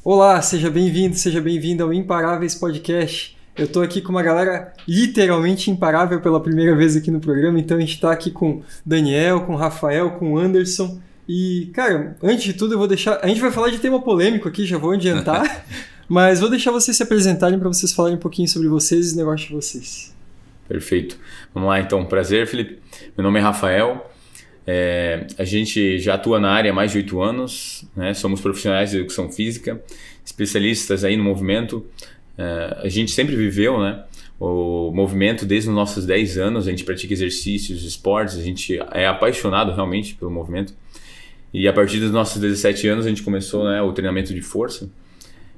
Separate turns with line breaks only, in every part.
Olá, seja bem-vindo ao Imparáveis Podcast. Eu tô aqui com uma galera literalmente imparável pela primeira vez aqui no programa, então a gente tá aqui com Daniel, com Rafael, com Anderson. E, cara, antes de tudo eu vou deixar... A gente vai falar de tema polêmico aqui, já vou adiantar, mas vou deixar vocês se apresentarem para vocês falarem um pouquinho sobre vocês e os negócios de vocês.
Perfeito. Vamos lá então. Prazer, Felipe. Meu nome é Rafael. A gente já atua na área há mais de 8 anos, né? Somos profissionais de educação física, especialistas aí no movimento. A gente sempre viveu, né, o movimento desde os nossos 10 anos, a gente pratica exercícios, esportes, a gente é apaixonado realmente pelo movimento. E a partir dos nossos 17 anos a gente começou, né, o treinamento de força.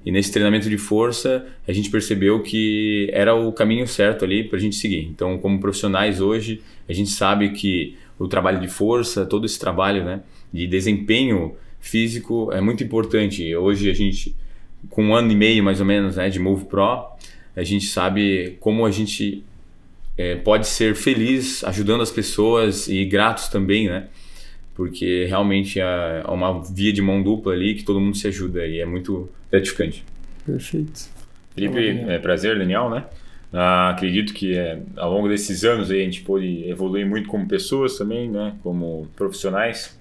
E nesse treinamento de força a gente percebeu que era o caminho certo ali para a gente seguir. Então, como profissionais hoje, a gente sabe que o trabalho de força, todo esse trabalho, né, de desempenho físico é muito importante. Hoje a gente, com 1 ano e meio mais ou menos, né, de Move Pro, a gente sabe como a gente pode ser feliz ajudando as pessoas e gratos também, né? Porque realmente é uma via de mão dupla ali que todo mundo se ajuda e é muito gratificante.
Perfeito.
Felipe, prazer, Daniel, né? Acredito que ao longo desses anos aí, a gente pôde evoluir muito como pessoas também, né? Como profissionais.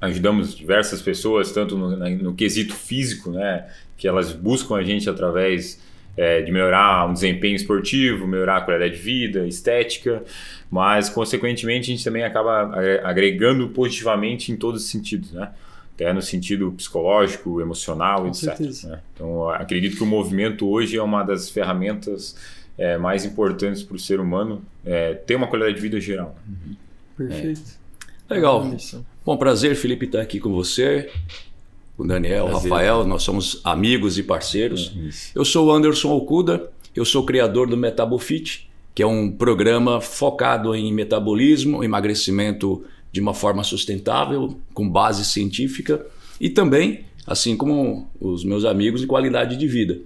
Ajudamos diversas pessoas, tanto no quesito físico, né? Que elas buscam a gente através de melhorar um desempenho esportivo, melhorar a qualidade de vida, estética, mas consequentemente a gente também acaba agregando positivamente em todos os sentidos, né? Até no sentido psicológico, emocional, etc. Né? Então acredito que o movimento hoje é uma das ferramentas mais importantes para o ser humano ter uma qualidade de vida geral.
Perfeito.
Legal. Bom, prazer, Felipe, estar aqui com você. Com Daniel, prazer. Rafael, nós somos amigos e parceiros. Eu sou o Anderson Okuda, eu sou criador do Metabofit, que é um programa focado em metabolismo, emagrecimento de uma forma sustentável, com base científica e também, assim como os meus amigos, em qualidade de vida.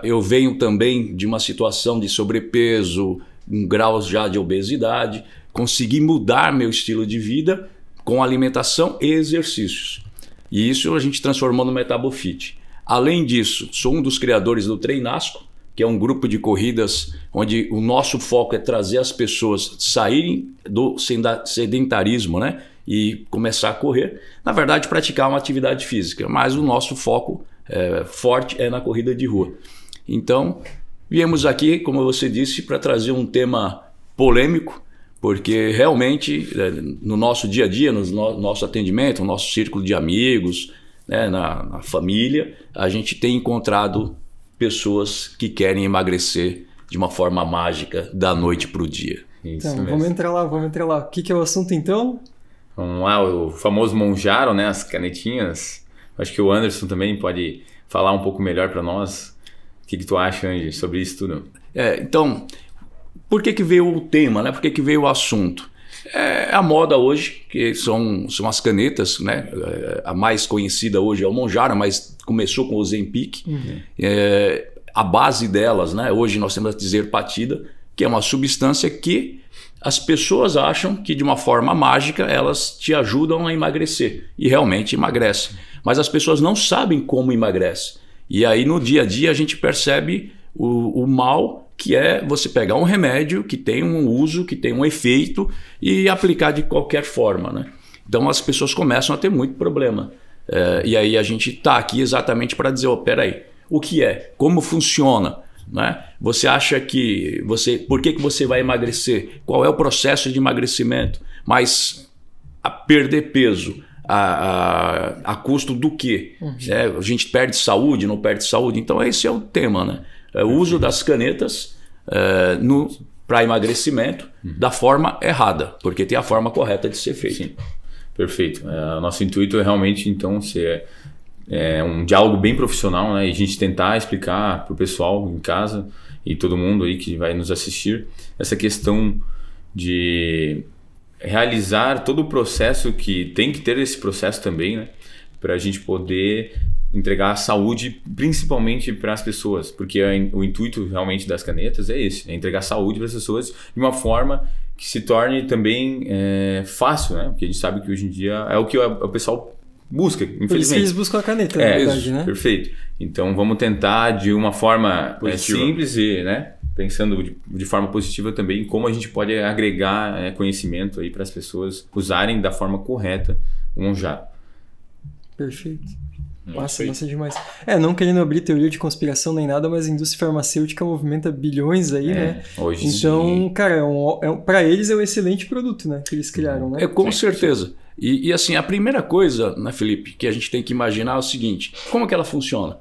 Eu venho também de uma situação de sobrepeso, um grau já de obesidade, consegui mudar meu estilo de vida com alimentação e exercícios. E isso a gente transformou no Metabofit. Além disso, sou um dos criadores do Treinasco, que é um grupo de corridas onde o nosso foco é trazer as pessoas saírem do sedentarismo, né, e começar a correr. Na verdade, praticar uma atividade física, mas o nosso foco forte é na corrida de rua. Então, viemos aqui, como você disse, para trazer um tema polêmico, porque realmente no nosso dia a dia, no nosso atendimento, no nosso círculo de amigos, né, na família, a gente tem encontrado pessoas que querem emagrecer de uma forma mágica da noite para o dia.
Isso então, mesmo. Vamos entrar lá. O que é o assunto então?
Vamos lá, o famoso Monjaro, né, as canetinhas. Acho que o Anderson também pode falar um pouco melhor para nós. O que tu acha, Andy, sobre isso tudo?
Então... Por que veio o tema, né? Por que veio o assunto? A moda hoje, que são as canetas, né? A mais conhecida hoje é o Monjaro, mas começou com o Ozempic. A base delas, né? Hoje nós temos a Tirzepatida, que é uma substância que as pessoas acham que de uma forma mágica elas te ajudam a emagrecer. E realmente emagrece. Mas as pessoas não sabem como emagrece. E aí no dia a dia a gente percebe o mal que é você pegar um remédio que tem um uso, que tem um efeito e aplicar de qualquer forma, né? Então as pessoas começam a ter muito problema. E aí a gente está aqui exatamente para dizer, peraí, o que é? Como funciona? Né? Você acha que por que você vai emagrecer? Qual é o processo de emagrecimento? Mas a perder peso a custo do quê? A gente perde saúde, não perde saúde? Então esse é o tema, né? O uso das canetas para emagrecimento da forma errada, porque tem a forma correta de ser feito.
Sim. Perfeito. Nosso intuito é realmente, então, ser um diálogo bem profissional, né? E a gente tentar explicar para o pessoal em casa e todo mundo aí que vai nos assistir essa questão de realizar todo o processo, que tem que ter esse processo também, né? Para a gente poder entregar a saúde principalmente para as pessoas, porque o intuito realmente das canetas é esse, é entregar saúde para as pessoas de uma forma que se torne também fácil, né? Porque a gente sabe que hoje em dia é o que o pessoal busca,
Por isso que
infelizmente.
eles buscam a caneta, na verdade, né?
Perfeito. Então vamos tentar de uma forma simples e, né, pensando de forma positiva também como a gente pode agregar conhecimento aí para as pessoas usarem da forma correta o Monjaro.
Perfeito. Massa demais. Não querendo abrir teoria de conspiração nem nada, mas a indústria farmacêutica movimenta bilhões aí, né?
Hoje
então, cara, para eles é um excelente produto, né? Que eles criaram, né?
Com certeza. E assim, a primeira coisa, né, Felipe, que a gente tem que imaginar é o seguinte: como que ela funciona?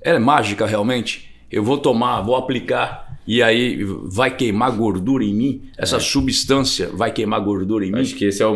Ela é mágica realmente? Eu vou tomar, vou aplicar e aí vai queimar gordura em mim? Essa substância vai queimar gordura em mim?
Acho que esse é a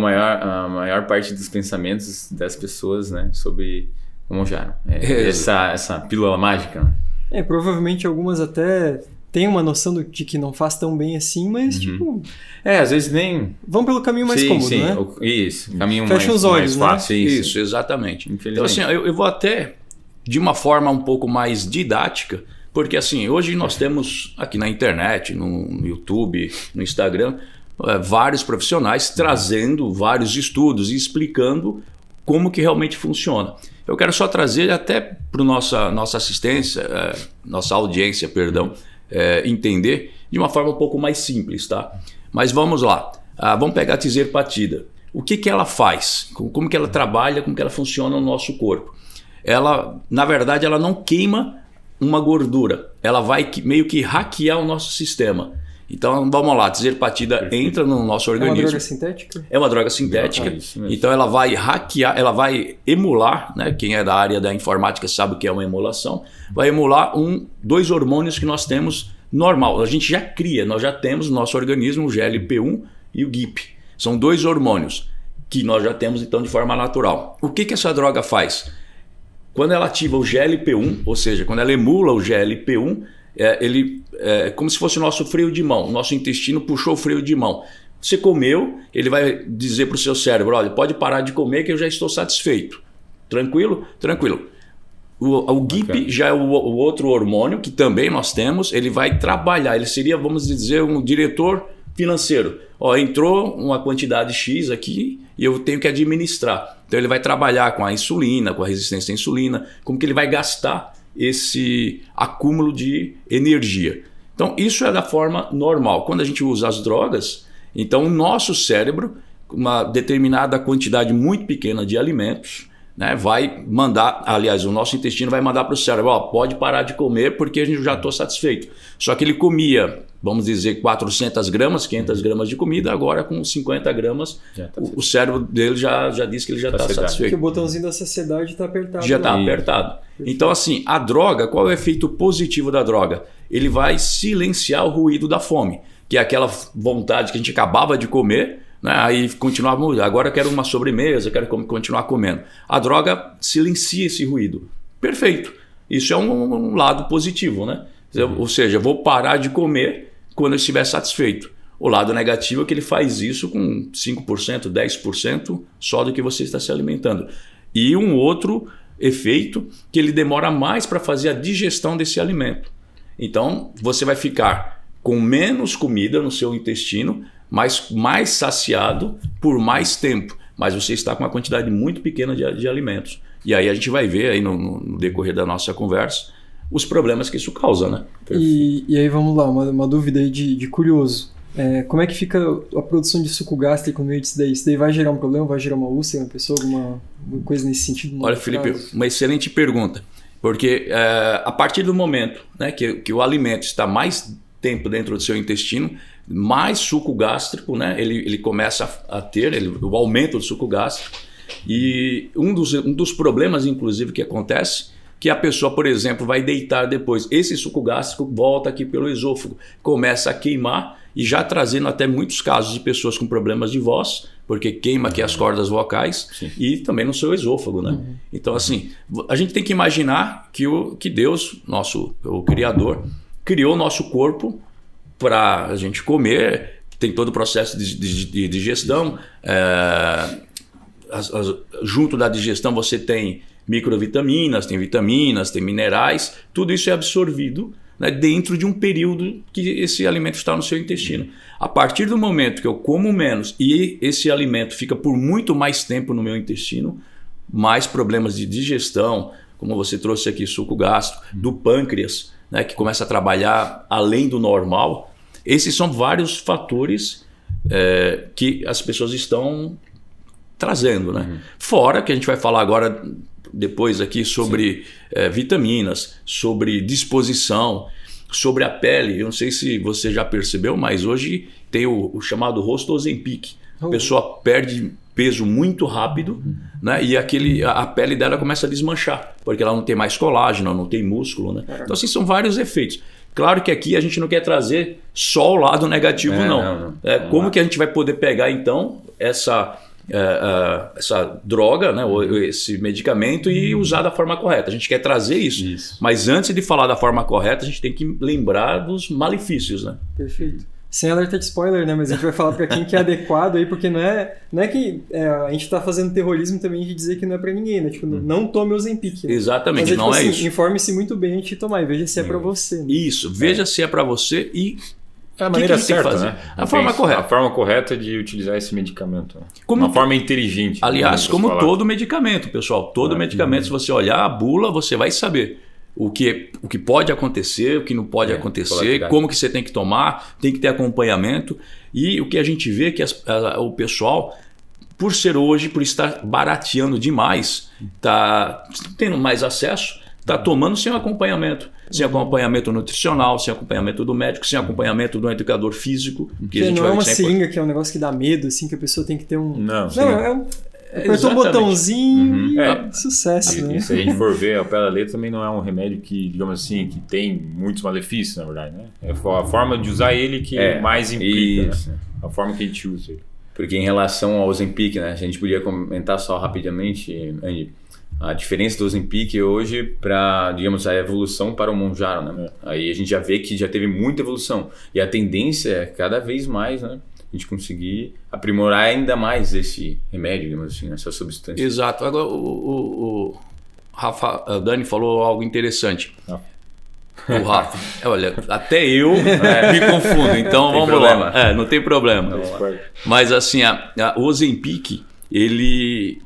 maior parte dos pensamentos das pessoas, né, sobre o Monjaro. Essa pílula mágica, né?
Provavelmente algumas até têm uma noção de que não faz tão bem assim, mas tipo...
às vezes nem...
Vão pelo caminho mais cômodo, né?
Isso, caminho
Fecha os olhos,
mais fácil.
né?
Isso, exatamente. Então assim, eu vou até de uma forma um pouco mais didática, porque assim, hoje nós temos aqui na internet, no YouTube, no Instagram, vários profissionais trazendo vários estudos e explicando como que realmente funciona. Eu quero só trazer até para nossa assistência, nossa audiência, perdão, entender de uma forma um pouco mais simples, tá? Mas vamos lá, vamos pegar a tizerpatida. O que ela faz? Como que ela trabalha, como que ela funciona no nosso corpo? Ela, na verdade, ela não queima uma gordura, ela vai meio que hackear o nosso sistema. Então vamos lá, a tizerpatida entra no nosso organismo. É uma
droga sintética?
É uma droga sintética. Então ela vai hackear, ela vai emular, né? Quem é da área da informática sabe o que é uma emulação. Vai emular dois hormônios que nós temos normal. A gente já cria, nós já temos no nosso organismo o GLP-1 e o GIP. São dois hormônios que nós já temos então de forma natural. O que essa droga faz? Quando ela ativa o GLP-1, ou seja, quando ela emula o GLP-1, ele é como se fosse o nosso freio de mão. O nosso intestino puxou o freio de mão. Você comeu, ele vai dizer para o seu cérebro: olha, pode parar de comer que eu já estou satisfeito. Tranquilo? Tranquilo. O GIP já é o outro hormônio que também nós temos. Ele vai trabalhar, ele seria, vamos dizer, um diretor financeiro. Entrou uma quantidade X aqui e eu tenho que administrar. Então ele vai trabalhar com a insulina, com a resistência à insulina, como que ele vai gastar esse acúmulo de energia. Então isso é da forma normal. Quando a gente usa as drogas, então o nosso cérebro, uma determinada quantidade muito pequena de alimentos, né, vai mandar, aliás, o nosso intestino vai mandar para o cérebro: pode parar de comer porque a gente já está satisfeito. Só que ele comia, vamos dizer, 400 gramas, 500 gramas de comida, agora com 50 gramas, o cérebro dele já diz que ele já está satisfeito.
Porque o botãozinho da saciedade está apertado.
Já está apertado. Então assim, a droga, qual é o efeito positivo da droga? Ele vai silenciar o ruído da fome, que é aquela vontade que a gente acabava de comer, né? Aí continuava, agora eu quero uma sobremesa, quero continuar comendo. A droga silencia esse ruído. Perfeito. Isso é um lado positivo, né? Ou seja, eu vou parar de comer quando eu estiver satisfeito. O lado negativo é que ele faz isso com 5%, 10% só do que você está se alimentando. E um outro efeito que ele demora mais para fazer a digestão desse alimento. Então você vai ficar com menos comida no seu intestino, mas mais saciado por mais tempo. Mas você está com uma quantidade muito pequena de alimentos. E aí a gente vai ver aí no decorrer da nossa conversa os problemas que isso causa, né?
E aí vamos lá, uma dúvida aí de curioso. Como é que fica a produção de suco gástrico no meio disso daí? Isso daí vai gerar um problema? Vai gerar uma úlcera na pessoa? Alguma coisa nesse sentido?
Olha, Felipe, uma excelente pergunta. Porque a partir do momento, né, que o alimento está mais tempo dentro do seu intestino, mais suco gástrico, né, ele começa a ter o aumento do suco gástrico. E um dos problemas, inclusive, que acontece, que a pessoa, por exemplo, vai deitar depois. Esse suco gástrico volta aqui pelo esôfago, começa a queimar e já trazendo até muitos casos de pessoas com problemas de voz, porque queima aqui as cordas vocais. Sim. E também no seu esôfago, né? Então, assim, a gente tem que imaginar que Deus, o Criador, criou o nosso corpo para a gente comer, tem todo o processo de digestão. Junto da digestão você tem microvitaminas, tem vitaminas, tem minerais, tudo isso é absorvido, né, dentro de um período que esse alimento está no seu intestino. A partir do momento que eu como menos e esse alimento fica por muito mais tempo no meu intestino, mais problemas de digestão, como você trouxe aqui, suco gástrico, do pâncreas, né, que começa a trabalhar além do normal. Esses são vários fatores que as pessoas estão trazendo, né? Fora que a gente vai falar agora, depois aqui, sobre vitaminas, sobre disposição, sobre a pele. Eu não sei se você já percebeu, mas hoje tem o chamado rosto Ozempic. A pessoa perde peso muito rápido, né? E a pele dela começa a desmanchar, porque ela não tem mais colágeno, não tem músculo, né? Então, assim, são vários efeitos. Claro que aqui a gente não quer trazer só o lado negativo, não. Como que a gente vai poder pegar, então, essa droga, né, ou esse medicamento e usar da forma correta? A gente quer trazer isso. Mas antes de falar da forma correta, a gente tem que lembrar dos malefícios, né?
Perfeito. Sem alerta de spoiler, né? Mas a gente vai falar para quem que é adequado aí, porque não é que a gente está fazendo terrorismo também de dizer que não é para ninguém, né? Tipo, não tome Ozempic. Né?
Exatamente,
mas
não é isso.
Informe-se muito bem antes de tomar e veja se é para você. Né?
Isso, veja se é para você e
é a maneira certa, né?
A forma correta.
A forma correta de utilizar esse medicamento. Uma forma inteligente.
Aliás, como todo medicamento, pessoal. Todo medicamento, se você olhar a bula, você vai saber o que pode acontecer, o que não pode acontecer, como que você tem que tomar, tem que ter acompanhamento. E o que a gente vê é que o pessoal, por estar barateando demais, está tendo mais acesso, está tomando sem acompanhamento. Sem acompanhamento nutricional, sem acompanhamento do médico, sem acompanhamento do educador físico.
Que a gente não é uma seringa que é um negócio que dá medo, assim, que a pessoa tem que ter um...
Não,
apertou um botãozinho e sucesso, né?
E se a gente for ver, ao pé da letra também não é um remédio que, digamos assim, que tem muitos malefícios, na verdade, né? É a forma de usar ele que mais implica, né? A forma que a gente usa ele.
Porque em relação ao Ozempic, né? A gente podia comentar só rapidamente, Andy, a diferença do Ozempic hoje para, digamos, a evolução para o Mounjaro, né? Aí a gente já vê que já teve muita evolução. E a tendência é cada vez mais, né? A gente conseguir aprimorar ainda mais esse remédio, digamos assim, essa substância.
Exato. Agora o Dani falou algo interessante. O Rafa. Olha, até eu me confundo, então vamos lá. Não tem problema. Mas assim, o Ozempic, ele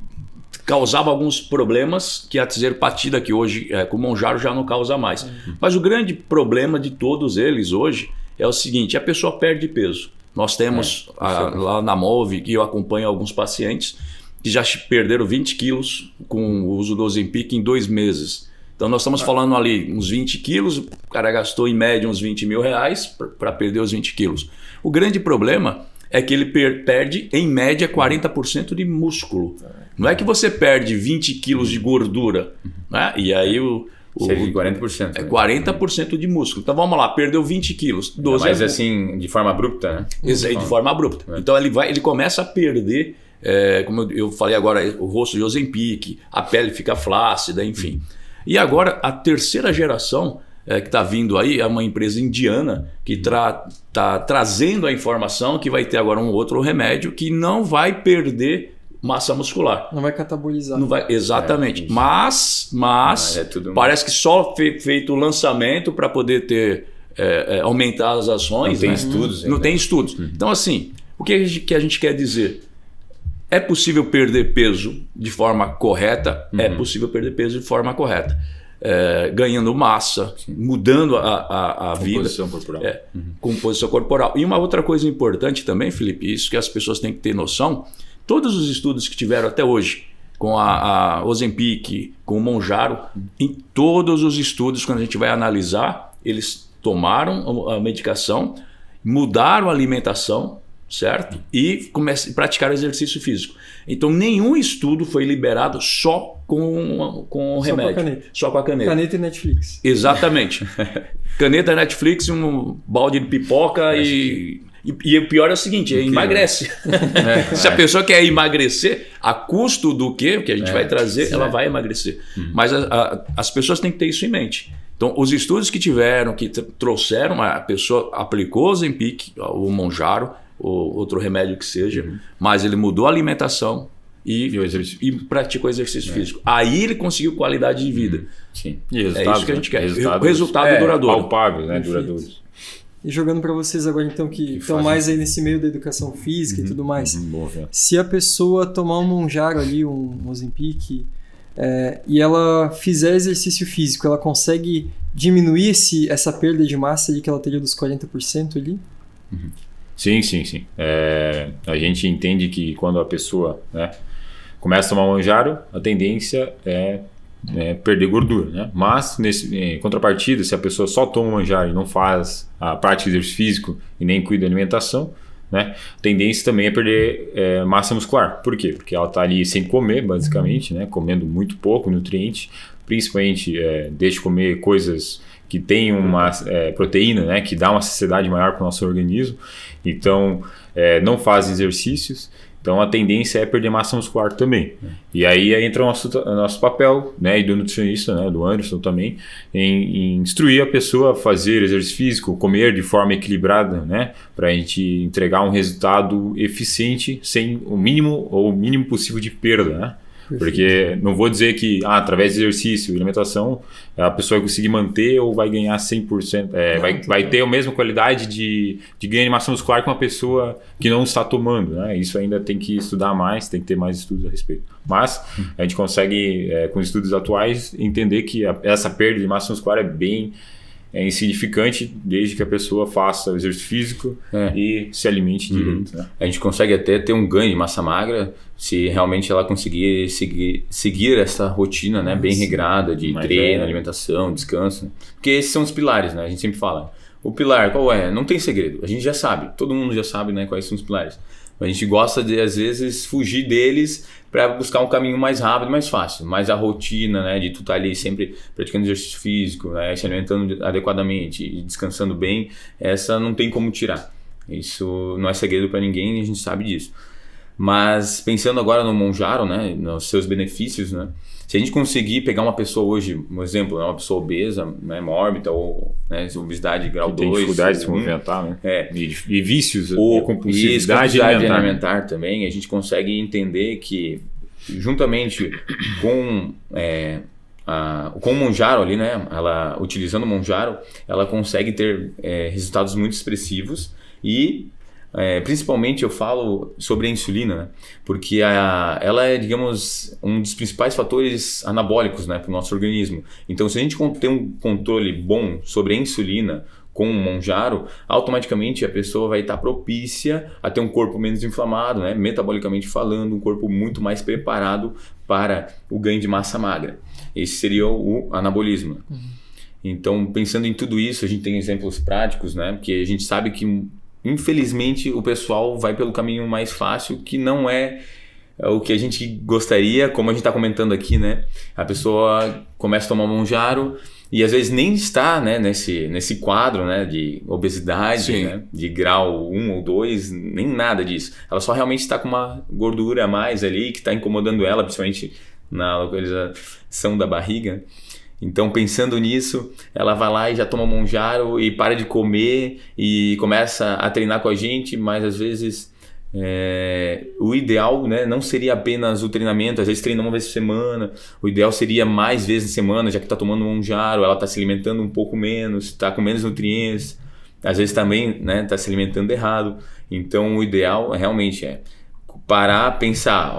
causava alguns problemas que a tirzepatida, que hoje com o Mounjaro já não causa mais. Mas o grande problema de todos eles hoje é o seguinte: a pessoa perde peso. Nós temos lá na MOVE, que eu acompanho alguns pacientes que já perderam 20 quilos com o uso do Ozempic em 2 meses. Então nós estamos falando ali uns 20 quilos, o cara gastou em média uns 20 mil reais para perder os 20 quilos. O grande problema é que ele perde em média 40% de músculo. Não é que você perde 20 quilos de gordura, né? E aí
seria de 40%.
É 40% de músculo. Então vamos lá, perdeu 20 quilos. 12
mas assim, de forma abrupta, né?
De forma abrupta. Então ele começa a perder, como eu falei agora, o rosto de Ozempic, a pele fica flácida, enfim. E agora a terceira geração que está vindo aí é uma empresa indiana que está trazendo a informação que vai ter agora um outro remédio que não vai perder massa muscular.
Não vai catabolizar.
Não vai, exatamente. Mas parece que só feito o lançamento para poder ter aumentar as ações.
Não tem estudos.
Não tem estudos. Então, assim, o que a gente quer dizer? É possível perder peso de forma correta? É possível perder peso de forma correta. Ganhando massa, mudando a vida.
Composição corporal.
Composição corporal. E uma outra coisa importante também, Felipe, isso que as pessoas têm que ter noção: todos os estudos que tiveram até hoje com a Ozempic, com o Mounjaro, em todos os estudos, quando a gente vai analisar, eles tomaram a medicação, mudaram a alimentação, certo? E praticaram exercício físico. Então, nenhum estudo foi liberado só com o remédio. Só com a caneta.
Caneta e Netflix.
Exatamente. Caneta, Netflix, um balde de pipoca e o pior é o seguinte, emagrece. Se a pessoa quer emagrecer, a custo do que a gente vai trazer, ela vai emagrecer. Mas as pessoas têm que ter isso em mente. Então, os estudos que tiveram, que trouxeram, a pessoa aplicou o Ozempic, o Mounjaro, ou outro remédio que seja, mas ele mudou a alimentação e praticou exercício físico. Aí ele conseguiu qualidade de vida.
Sim.
E isso que a gente quer. Resultado duradouro.
Palpável, né? Duradouros.
E jogando para vocês agora, então, que estão mais aí nesse meio da educação física e tudo mais. Se a pessoa tomar um Monjaro ali, um Ozempic, e ela fizer exercício físico, ela consegue diminuir essa perda de massa ali que ela teria dos 40% ali?
Sim. A gente entende que quando a pessoa, né, começa a tomar Monjaro, a tendência é perder gordura, né? Mas, em contrapartida, se a pessoa só toma Monjaro e não faz a prática de exercício físico e nem cuida da alimentação, né, a tendência também é perder massa muscular. Por quê? Porque ela está ali sem comer, basicamente, né, comendo muito pouco nutriente, principalmente deixa de comer coisas que tem uma proteína, né, que dá uma saciedade maior para o nosso organismo. Então, não faz exercícios. Então, a tendência é perder massa muscular também. E aí entra o nosso papel, né, e do nutricionista, né, do Anderson também, em instruir a pessoa a fazer exercício físico, comer de forma equilibrada, né, para a gente entregar um resultado eficiente sem o mínimo possível de perda, né? Porque não vou dizer que através de exercício e alimentação a pessoa vai conseguir manter ou vai ganhar 100%, vai ter a mesma qualidade de ganho de massa muscular que uma pessoa que não está tomando, né? Isso ainda tem que estudar mais, tem que ter mais estudos a respeito. Mas a gente consegue, com os estudos atuais, entender que essa perda de massa muscular é bem insignificante desde que a pessoa faça exercício físico e se alimente direito. Né?
A gente consegue até ter um ganho de massa magra se realmente ela conseguir seguir essa rotina, né, bem regrada de treino, alimentação, descanso. Né? Porque esses são os pilares, né? A gente sempre fala. O pilar qual é? Não tem segredo. A gente já sabe. Todo mundo já sabe, né, quais são os pilares. A gente gosta de, às vezes, fugir deles para buscar um caminho mais rápido, mais fácil. Mas a rotina, né, de tu estar ali sempre praticando exercício físico, né, se alimentando adequadamente e descansando bem, essa não tem como tirar. Isso não é segredo para ninguém e a gente sabe disso. Mas pensando agora no Monjaro, né, nos seus benefícios, né, se a gente conseguir pegar uma pessoa hoje, um exemplo, né, uma pessoa obesa, né, mórbida ou, né, obesidade grau 2,
tem dificuldade de se movimentar, né? E vícios,
ou
compulsividade
alimentar também, a gente consegue entender que juntamente com o Monjaro ali, né, ela utilizando o Monjaro, ela consegue ter resultados muito expressivos e principalmente eu falo sobre a insulina, né? Porque ela é, digamos, um dos principais fatores anabólicos, né, para o nosso organismo. Então, se a gente tem um controle bom sobre a insulina com o Monjaro, automaticamente a pessoa vai estar propícia a ter um corpo menos inflamado, né, metabolicamente falando, um corpo muito mais preparado para o ganho de massa magra. Esse seria o anabolismo. Então, pensando em tudo isso, a gente tem exemplos práticos, né, porque a gente sabe que infelizmente o pessoal vai pelo caminho mais fácil, que não é o que a gente gostaria, como a gente está comentando aqui, né? A pessoa começa a tomar Monjaro e às vezes nem está, né, nesse quadro, né, de obesidade, né, de grau 1 ou 2, nem nada disso. Ela só realmente está com uma gordura a mais ali que está incomodando ela, principalmente na localização da barriga. Então, pensando nisso, ela vai lá e já toma Monjaro e para de comer e começa a treinar com a gente, mas às vezes o ideal, né, não seria apenas o treinamento, às vezes treina uma vez por semana, o ideal seria mais vezes na semana, já que está tomando Monjaro, ela está se alimentando um pouco menos, está com menos nutrientes, às vezes também, né, está se alimentando errado. Então, o ideal realmente parar, pensar,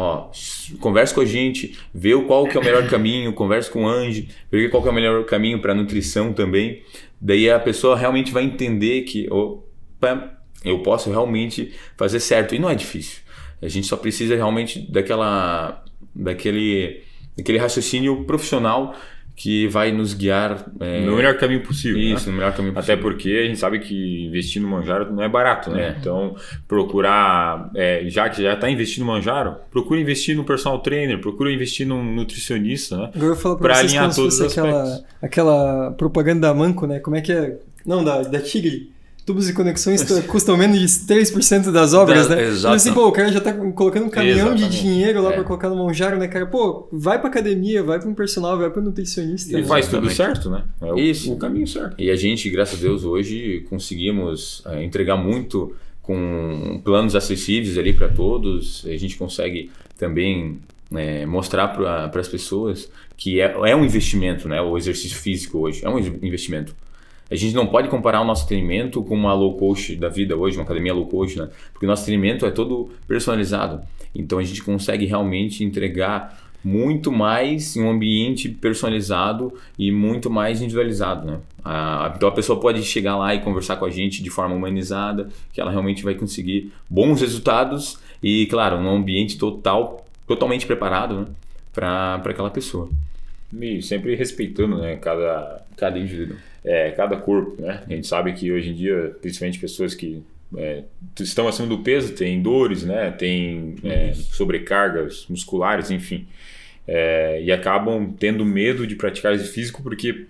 conversa com a gente, vê qual que é o melhor caminho, conversa com o Angie, vê qual que é o melhor caminho para nutrição também. Daí a pessoa realmente vai entender que eu posso realmente fazer certo. E não é difícil. A gente só precisa realmente daquele raciocínio profissional que vai nos guiar
no melhor caminho possível.
Isso,
né?
No melhor caminho possível.
Até porque a gente sabe que investir no Monjaro não é barato, né? Então, procurar, já que já está investindo no Monjaro, procura investir no personal trainer, procura investir num nutricionista, né?
Agora eu falo para vocês alinhar todos os aspectos. Aquela propaganda da Manco, né? Como é que é? Não, da Tigre. Tubos e conexões custam menos de 3% das obras, né?
Exato.
Assim, o cara já tá colocando um caminhão de dinheiro lá pra colocar no Monjaro, né, cara? Vai pra academia, vai pra um personal, vai pra um nutricionista.
E faz tudo certo, né? O caminho certo.
E a gente, graças a Deus, hoje conseguimos entregar muito com planos acessíveis ali para todos. A gente consegue também mostrar para as pessoas que é um investimento, né? O exercício físico hoje é um investimento. A gente não pode comparar o nosso treinamento com uma low cost da vida hoje, uma academia low cost, né? Porque o nosso treinamento é todo personalizado. Então a gente consegue realmente entregar muito mais em um ambiente personalizado e muito mais individualizado, né? Então a pessoa pode chegar lá e conversar com a gente de forma humanizada, que ela realmente vai conseguir bons resultados e, claro, num ambiente totalmente preparado, né? Para aquela pessoa.
E sempre respeitando, né, cada indivíduo, cada corpo, né? A gente sabe que hoje em dia, principalmente pessoas que estão acima do peso, têm dores, né? Tem sobrecargas musculares, enfim. E acabam tendo medo de praticar exercício físico porque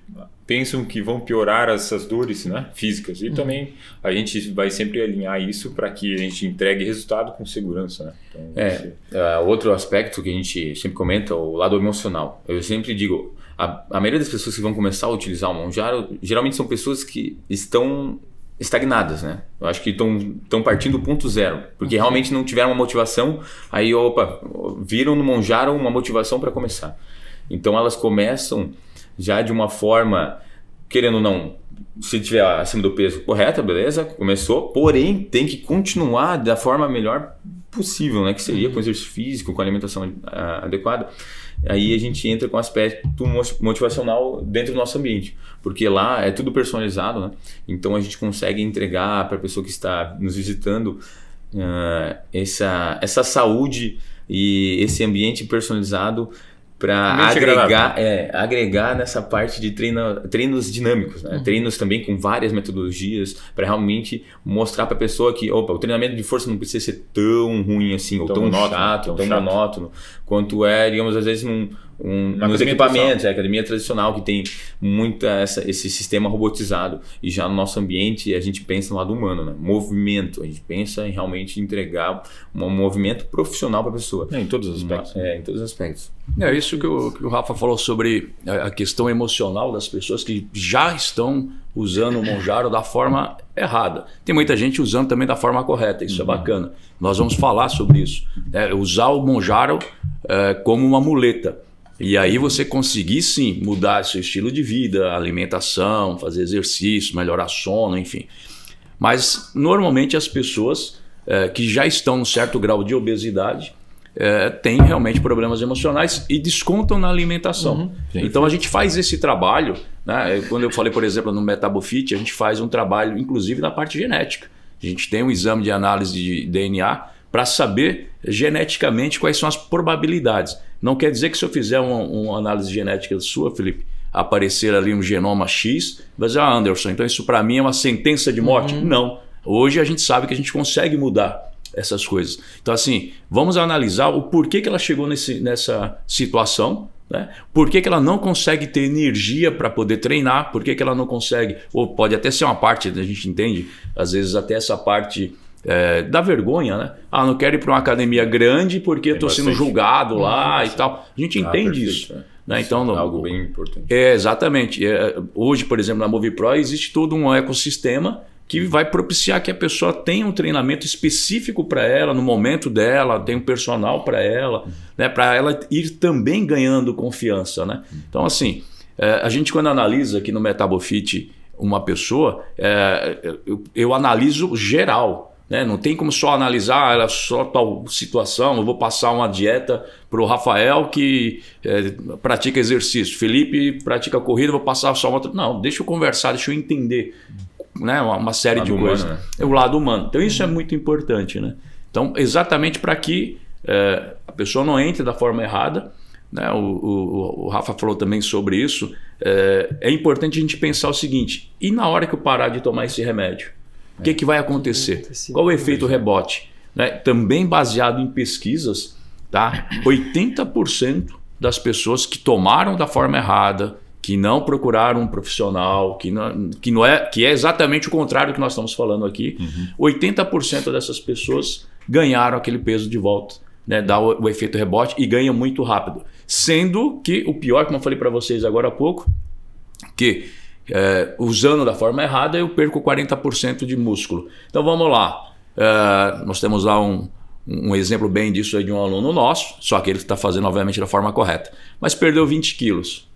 pensam que vão piorar essas dores, né, físicas. E também a gente vai sempre alinhar isso para que a gente entregue resultado com segurança, né? Então,
outro aspecto que a gente sempre comenta é o lado emocional. Eu sempre digo, a maioria das pessoas que vão começar a utilizar o Monjaro geralmente são pessoas que estão estagnadas, né? Eu acho que estão partindo do ponto zero, porque realmente não tiveram uma motivação, aí viram no Monjaro uma motivação para começar. Então elas começam já de uma forma, querendo ou não, se tiver acima do peso correta, beleza, começou, porém tem que continuar da forma melhor possível, né? Que seria com exercício físico, com alimentação adequada. Aí a gente entra com o aspecto motivacional dentro do nosso ambiente, porque lá é tudo personalizado, né? Então a gente consegue entregar para a pessoa que está nos visitando essa saúde e esse ambiente personalizado para agregar nessa parte de treinos dinâmicos, né? Treinos também com várias metodologias para realmente mostrar para a pessoa que o treinamento de força não precisa ser tão ruim assim, ou tão chato, tão monótono, quanto digamos, às vezes nos equipamentos, academia tradicional que tem esse sistema robotizado. E já no nosso ambiente a gente pensa no lado humano, né? Movimento, a gente pensa em realmente entregar um movimento profissional para a pessoa.
Em todos os aspectos.
Em todos os aspectos.
É isso que o Rafa falou sobre a questão emocional das pessoas que já estão usando o Monjaro da forma errada. Tem muita gente usando também da forma correta, isso é bacana. Nós vamos falar sobre isso. Usar o Monjaro como uma muleta. E aí você conseguir sim mudar seu estilo de vida, alimentação, fazer exercício, melhorar sono, enfim. Mas normalmente as pessoas que já estão num certo grau de obesidade têm realmente problemas emocionais e descontam na alimentação. Então a gente faz esse trabalho, né? Quando eu falei, por exemplo, no Metabofit, a gente faz um trabalho inclusive na parte genética. A gente tem um exame de análise de DNA para saber geneticamente quais são as probabilidades. Não quer dizer que se eu fizer uma análise genética sua, Felipe, aparecer ali um genoma X, vai dizer, Anderson, então isso para mim é uma sentença de morte? Não. Hoje a gente sabe que a gente consegue mudar essas coisas. Então assim, vamos analisar o porquê que ela chegou nessa situação, né? Por que ela não consegue ter energia para poder treinar, por que ela não consegue, ou pode até ser uma parte, a gente entende, às vezes até essa parte da vergonha, né? Não quero ir para uma academia grande porque eu estou sendo julgado lá e tal. A gente entende isso. Né? Então,
é algo bem importante.
Exatamente. Hoje, por exemplo, na MoviPro existe todo um ecossistema que vai propiciar que a pessoa tenha um treinamento específico para ela, no momento dela, tem um personal para ela, né? Para ela ir também ganhando confiança. Né? Então, assim, a gente quando analisa aqui no Metabofit uma pessoa, eu analiso geral. Né? Não tem como só analisar ela só tal situação. Eu vou passar uma dieta para o Rafael que pratica exercício, Felipe pratica corrida, vou passar só uma outra. Não, deixa eu conversar, deixa eu entender, né? Uma série de coisas. Humano, né? O lado humano. Então isso é muito importante. Né? Então, exatamente para que a pessoa não entre da forma errada. Né? O Rafa falou também sobre isso. É importante a gente pensar o seguinte: e na hora que eu parar de tomar esse remédio? O que vai acontecer? Qual o efeito rebote? Né? Também baseado em pesquisas, tá? 80% das pessoas que tomaram da forma errada, que não procuraram um profissional, que é exatamente o contrário do que nós estamos falando aqui, 80% dessas pessoas ganharam aquele peso de volta, né? Dá o efeito rebote e ganha muito rápido. Sendo que o pior, como eu falei para vocês agora há pouco, que usando da forma errada eu perco 40% de músculo. Então vamos lá, nós temos lá um exemplo bem disso aí de um aluno nosso, só que ele está fazendo obviamente da forma correta, mas perdeu 20 quilos.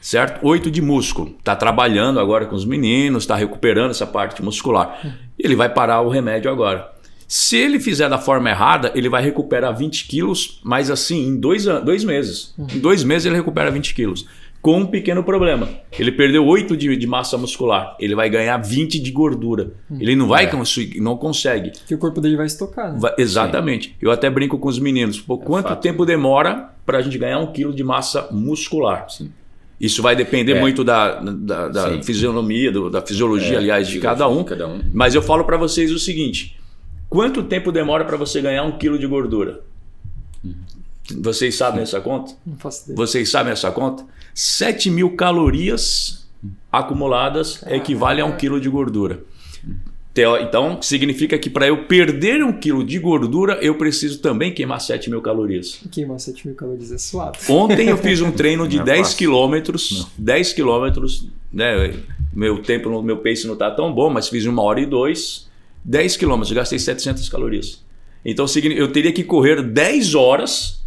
certo? 8 de músculo. Está trabalhando agora com os meninos, está recuperando essa parte muscular. Ele vai parar o remédio agora. Se ele fizer da forma errada, ele vai recuperar 20 quilos, mas assim, em 2 meses. Em 2 meses ele recupera 20 quilos. Com um pequeno problema. Ele perdeu 8 de massa muscular. Ele vai ganhar 20 de gordura. Ele não vai conseguir, não consegue.
Que o corpo dele vai estocar, né?
Exatamente. Sim. Eu até brinco com os meninos. Quanto tempo demora para a gente ganhar 1 quilo de massa muscular? Sim. Isso vai depender muito da fisionomia, da fisiologia, aliás, de cada um. Mas eu falo para vocês o seguinte. Quanto tempo demora para você ganhar 1 quilo de gordura? Vocês sabem essa conta?
Não faço ideia.
Vocês sabem essa conta? 7.000 calorias acumuladas equivale a 1 quilo de gordura. Então, significa que para eu perder 1 quilo de gordura, eu preciso também queimar 7.000 calorias.
Queimar 7.000 calorias é suave.
Ontem eu fiz um treino de 10 quilômetros. 10 quilômetros, né? Meu pace não está tão bom, mas fiz 1h02. 10 quilômetros, eu gastei 700 calorias. Então, eu teria que correr 10 horas...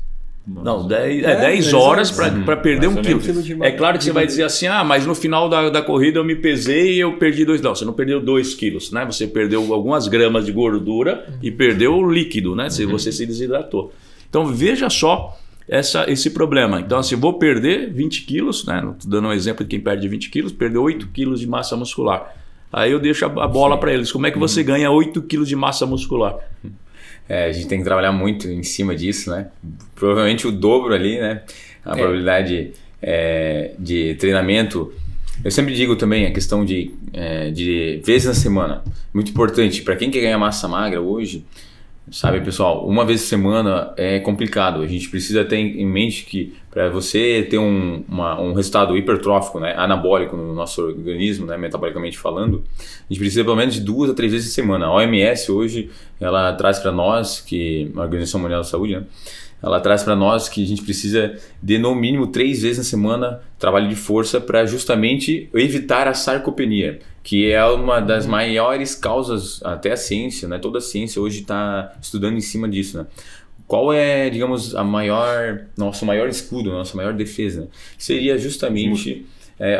Não, 10 horas para perder 1 quilo. É claro que você vai dizer assim, mas no final da corrida eu me pesei e eu perdi 2. Não, você não perdeu 2 quilos, né? Você perdeu algumas gramas de gordura e perdeu o líquido, né? Você se desidratou. Então veja só esse problema. Então assim, vou perder 20 quilos, né? Estou dando um exemplo de quem perde 20 quilos, perdeu 8 quilos de massa muscular. Aí eu deixo a bola para eles. Como é que você ganha 8 quilos de massa muscular?
A gente tem que trabalhar muito em cima disso, né? Provavelmente o dobro ali, né? A probabilidade de treinamento. Eu sempre digo também a questão de vezes na semana. Muito importante. Para quem quer ganhar massa magra hoje, sabe, pessoal, uma vez por semana é complicado. A gente precisa ter em mente que para você ter um resultado hipertrófico, né, anabólico no nosso organismo, né, metabolicamente falando, a gente precisa pelo menos de 2 a 3 vezes por semana. A OMS hoje, ela traz para nós, que a Organização Mundial da Saúde, né, ela traz para nós que a gente precisa de no mínimo 3 vezes na semana trabalho de força para justamente evitar a sarcopenia, que é uma das maiores causas, até a ciência, né? Toda a ciência hoje está estudando em cima disso, né? Qual é, digamos, nosso maior escudo, nossa maior defesa? Né? Seria justamente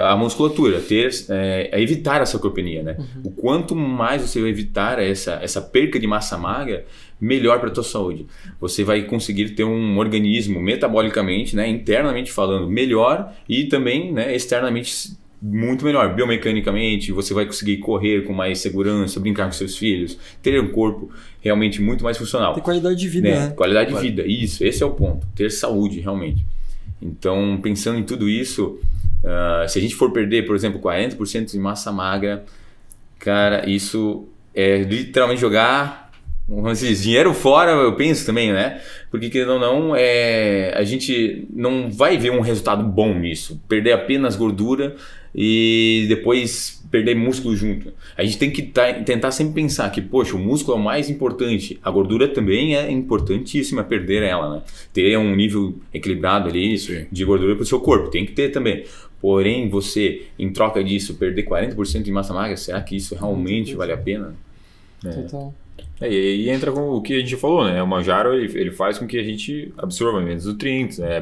a musculatura, evitar a sarcopenia, né? O quanto mais você evitar essa perca de massa magra, melhor para a tua saúde. Você vai conseguir ter um organismo metabolicamente, né, internamente falando, melhor e também, né, externamente muito melhor. Biomecanicamente, você vai conseguir correr com mais segurança, brincar com seus filhos, ter um corpo realmente muito mais funcional.
Ter qualidade de vida, né?
Qualidade de vida, isso, esse é o ponto. Ter saúde, realmente. Então, pensando em tudo isso, se a gente for perder, por exemplo, 40% de massa magra, cara, isso é literalmente jogar dinheiro fora, eu penso também, né? Porque, querendo ou não, a gente não vai ver um resultado bom nisso. Perder apenas gordura e depois perder músculo junto. A gente tem que tentar sempre pensar que, poxa, o músculo é o mais importante. A gordura também é importantíssima, perder ela, né? Ter um nível equilibrado ali de gordura para o seu corpo. Tem que ter também. Porém, você, em troca disso, perder 40% de massa magra, será que isso realmente vale a pena?
Total.
E entra com o que a gente falou, né? O Mounjaro, ele faz com que a gente absorva menos nutrientes, né?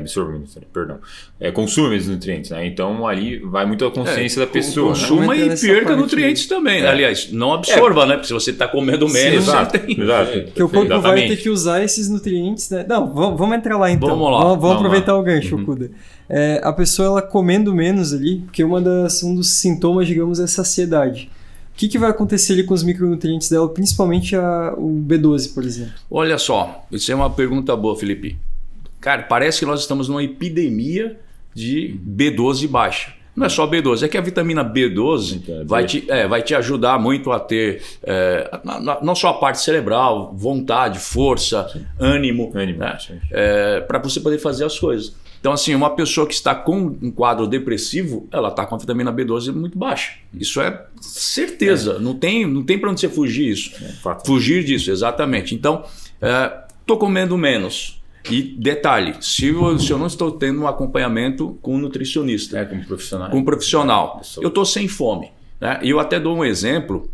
Consuma menos nutrientes, né? Então ali vai muito a consciência da pessoa.
Consuma, né? E perca nutrientes também, né? Aliás, não absorva, né? Porque se você está comendo menos,
exato.
Porque o corpo vai ter que usar esses nutrientes, né? Não, vamos entrar lá então. Vamos aproveitar o gancho, Okuda. A pessoa, ela comendo menos ali, porque um dos sintomas, digamos, é saciedade. O que vai acontecer ali com os micronutrientes dela, principalmente o B12, por exemplo?
Olha só, isso é uma pergunta boa, Felipe. Cara, parece que nós estamos numa epidemia de B12 baixa. Não é só B12, é que a vitamina B12 vai te ajudar muito a ter não só a parte cerebral, vontade, força, ânimo né? Para você poder fazer as coisas. Então, assim, uma pessoa que está com um quadro depressivo, ela está com a vitamina B12 muito baixa. Isso é certeza. Não tem para onde você fugir isso. Fugir disso, exatamente. Então, estou comendo menos. E detalhe, se eu não estou tendo um acompanhamento com um nutricionista, com um profissional, eu estou sem fome. Né? E eu até dou um exemplo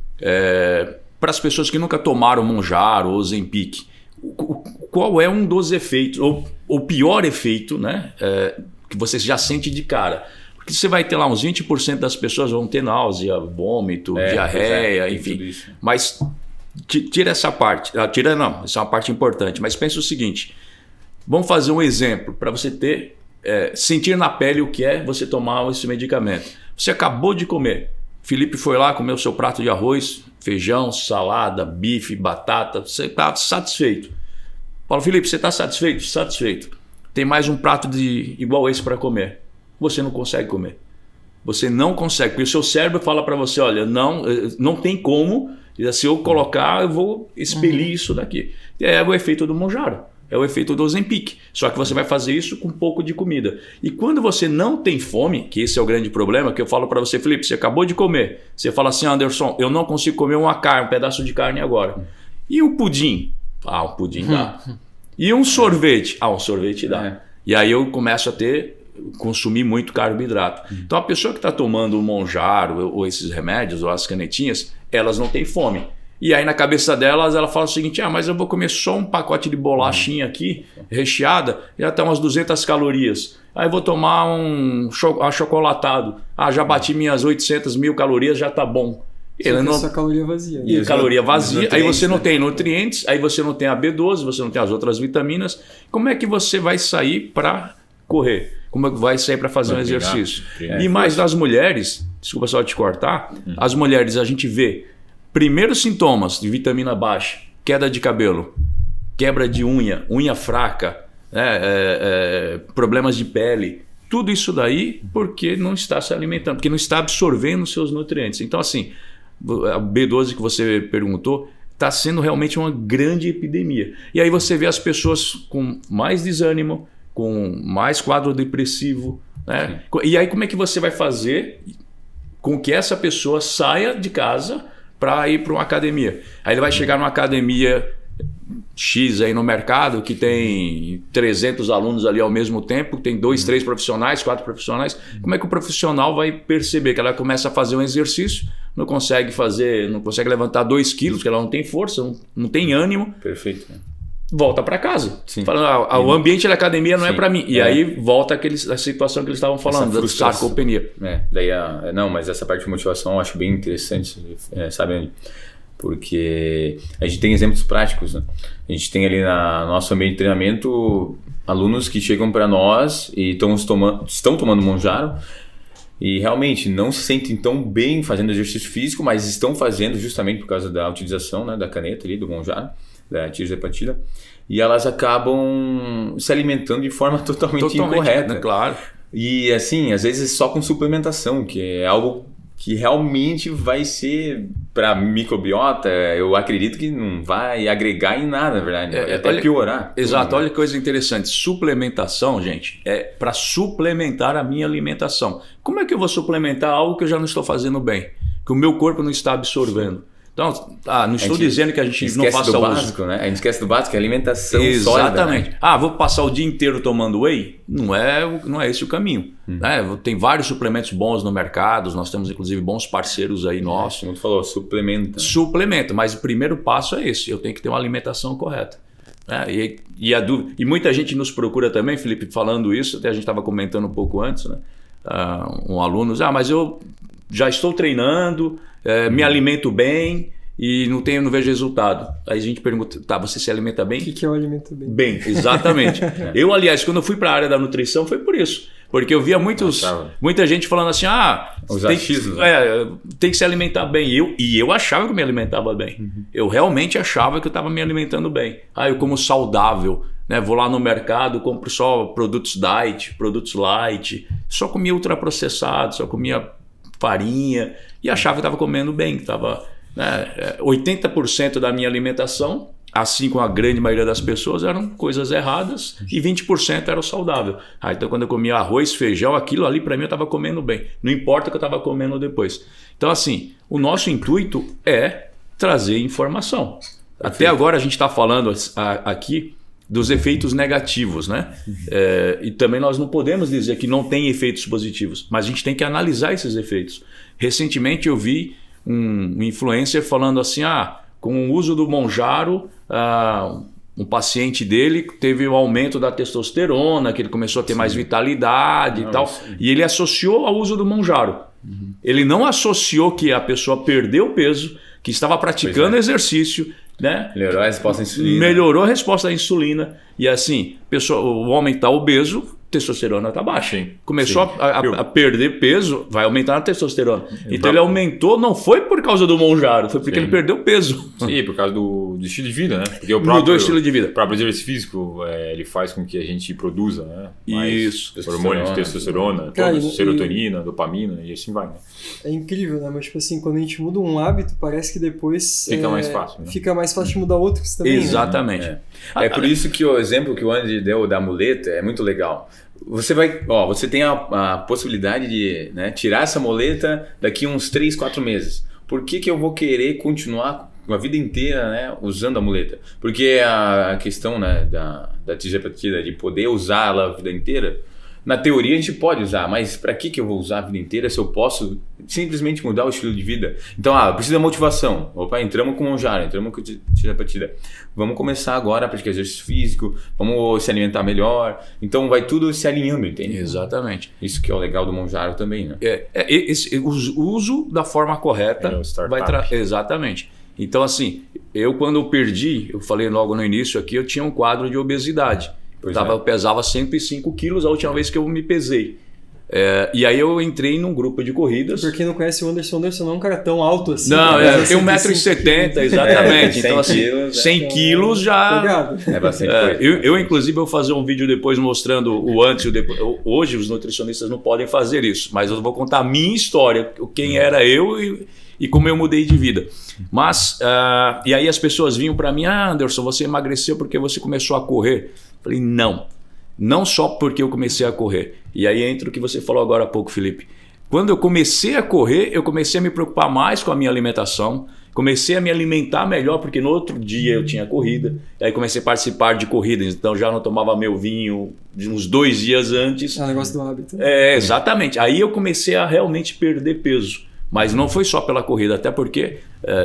para as pessoas que nunca tomaram Mounjaro ou Ozempic. Qual é um dos efeitos, ou o pior efeito, né, que você já sente de cara? Porque você vai ter lá uns 20% das pessoas vão ter náusea, vômito, diarreia, enfim. Mas tira essa parte. Tira não, isso é uma parte importante. Mas pensa o seguinte, vamos fazer um exemplo para você ter, sentir na pele o que é você tomar esse medicamento. Você acabou de comer. Felipe foi lá, comeu o seu prato de arroz, feijão, salada, bife, batata. Você está satisfeito. Paulo Felipe, você está satisfeito? Satisfeito. Tem mais um prato igual esse para comer. Você não consegue comer. Você não consegue, porque o seu cérebro fala para você, olha, não tem como, se eu colocar, eu vou expelir isso daqui. É o efeito do Mounjaro, é o efeito do Ozempic. Só que você vai fazer isso com um pouco de comida. E quando você não tem fome, que esse é o grande problema, que eu falo para você, Felipe, você acabou de comer. Você fala assim, Anderson, eu não consigo comer um pedaço de carne agora. E o pudim? Ah, um pudim dá. E um sorvete? Ah, um sorvete dá. E aí eu começo a consumir muito carboidrato. Então a pessoa que está tomando o Mounjaro ou esses remédios ou as canetinhas, elas não têm fome. E aí na cabeça delas ela fala o seguinte, mas eu vou comer só um pacote de bolachinha aqui, recheada, já está umas 200 calorias. Aí eu vou tomar um achocolatado. Já bati minhas 800 mil calorias, já está bom.
Só caloria vazia.
E caloria vazia, aí você não tem nutrientes, aí você não tem a B12, você não tem as outras vitaminas. Como é que você vai sair para correr? Como é que vai sair para fazer um exercício? E mais das mulheres, desculpa só te cortar, as mulheres a gente vê primeiros sintomas de vitamina baixa, queda de cabelo, quebra de unha fraca, problemas de pele, tudo isso daí porque não está se alimentando, porque não está absorvendo os seus nutrientes. Então assim, a B12 que você perguntou está sendo realmente uma grande epidemia. E aí você vê as pessoas com mais desânimo, com mais quadro depressivo, né? E aí como é que você vai fazer com que essa pessoa saia de casa para ir para uma academia? Aí ele vai chegar numa academia X aí no mercado que tem 300 alunos ali ao mesmo tempo, tem 2, 3 profissionais, 4 profissionais. Como é que o profissional vai perceber que ela começa a fazer um exercício, não consegue levantar 2 quilos, porque ela não tem força, não tem ânimo.
Perfeito.
Volta para casa. Falando, o ambiente da academia não é para mim. E aí volta a situação que eles estavam falando, da sarcopenia.
Mas essa parte de motivação eu acho bem interessante, sabe? Porque a gente tem exemplos práticos, né? A gente tem ali no nosso ambiente de treinamento alunos que chegam para nós e estão tomando Mounjaro e realmente não se sentem tão bem fazendo exercício físico, mas estão fazendo justamente por causa da utilização, né, da caneta ali, do Mounjaro, da tirzepatida, e elas acabam se alimentando de forma totalmente incorreta.
Claro.
E assim, às vezes só com suplementação, que é algo que realmente vai ser para microbiota, eu acredito que não vai agregar em nada, na verdade, vai até piorar.
Exato, olha que coisa interessante, suplementação, gente, é para suplementar a minha alimentação. Como é que eu vou suplementar algo que eu já não estou fazendo bem, que o meu corpo não está absorvendo? Então, não estou dizendo que a gente não faça
do básico, né? A gente esquece do básico, é alimentação
exatamente.
sólida, né?
Vou passar o dia inteiro tomando whey? Não é esse o caminho. Né? Tem vários suplementos bons no mercado, nós temos inclusive bons parceiros aí nossos.
Como tu falou, suplementa.
Suplementa, mas o primeiro passo é esse, eu tenho que ter uma alimentação correta. E muita gente nos procura também, Felipe, falando isso, até a gente estava comentando um pouco antes, né? Um aluno diz, mas eu já estou treinando, me alimento bem e não vejo resultado. Aí a gente pergunta, você se alimenta bem?
O que é o alimento bem?
Bem, exatamente. Eu, aliás, quando eu fui para a área da nutrição foi por isso. Porque eu via muita gente falando assim, tem que se alimentar bem. E eu achava que eu me alimentava bem. Eu realmente achava que eu estava me alimentando bem. Eu como saudável, né? Vou lá no mercado, compro só produtos diet, produtos light, só comia ultraprocessado, só comia farinha e achava que estava comendo bem, que estava 80% da minha alimentação, assim como a grande maioria das pessoas, eram coisas erradas e 20% era o saudável. Então quando eu comia arroz, feijão, aquilo ali para mim eu estava comendo bem, não importa o que eu estava comendo depois. Então assim, o nosso intuito é trazer informação. Até agora a gente está falando aqui dos efeitos negativos, né? E também nós não podemos dizer que não tem efeitos positivos, mas a gente tem que analisar esses efeitos. Recentemente eu vi um influencer falando assim, com o uso do Mounjaro, um paciente dele teve um aumento da testosterona, que ele começou a ter mais vitalidade e tal. E ele associou ao uso do Monjaro. Ele não associou que a pessoa perdeu peso, que estava praticando exercício, né?
Melhorou a resposta à insulina.
Melhorou a resposta à insulina. E assim, o homem está obeso, testosterona está baixa.
Sim,
Começou a perder peso, vai aumentar a testosterona. Então ele aumentou, não foi por causa do Monjaro, foi porque ele perdeu peso.
Sim, por causa do estilo de vida, né? Porque
Mudou o estilo de vida.
O próprio exercício físico, ele faz com que a gente produza, né?
Isso.
Hormônios de testosterona, serotonina, dopamina e assim vai, né?
É incrível, né? Mas tipo assim, quando a gente muda um hábito, parece que depois
fica mais fácil, né?
Fica mais fácil de mudar outros também.
Exatamente.
Né?
É por isso que o exemplo que o Andy deu da muleta é muito legal. Você tem a possibilidade de, né, tirar essa muleta daqui uns 3, 4 meses. Por que eu vou querer continuar a vida inteira, né, usando a muleta? Porque a questão, né, da tireopatia, de poder usá-la a vida inteira, na teoria a gente pode usar, mas para que eu vou usar a vida inteira se eu posso simplesmente mudar o estilo de vida? Então, precisa de motivação. Opa, entramos com o Monjaro, entramos com tireopatia. Vamos começar agora a praticar exercício físico, vamos se alimentar melhor. Então vai tudo se alinhando, entende?
Exatamente.
Isso que é o legal do Monjaro também, né?
O uso da forma correta vai exatamente. Então, assim, eu quando eu perdi, eu falei logo no início aqui, eu tinha um quadro de obesidade. Eu pesava 105 quilos a última vez que eu me pesei. E aí eu entrei num grupo de corridas.
Pra quem não conhece o Anderson não é um cara tão alto assim.
Não, tem 1,70 m, exatamente. Então, assim, 100 quilos já...
É bastante coisa.
Eu, inclusive, vou fazer um vídeo depois mostrando o antes e o depois. Hoje, os nutricionistas não podem fazer isso, mas eu vou contar a minha história, quem era eu e como eu mudei de vida. Mas, e aí as pessoas vinham para mim, Anderson, você emagreceu porque você começou a correr. Falei, não só porque eu comecei a correr. E aí entra o que você falou agora há pouco, Felipe. Quando eu comecei a correr, eu comecei a me preocupar mais com a minha alimentação, comecei a me alimentar melhor, porque no outro dia eu tinha corrida, aí comecei a participar de corridas, então já não tomava meu vinho uns 2 dias antes.
É o negócio do hábito.
Exatamente. Aí eu comecei a realmente perder peso. Mas não foi só pela corrida, até porque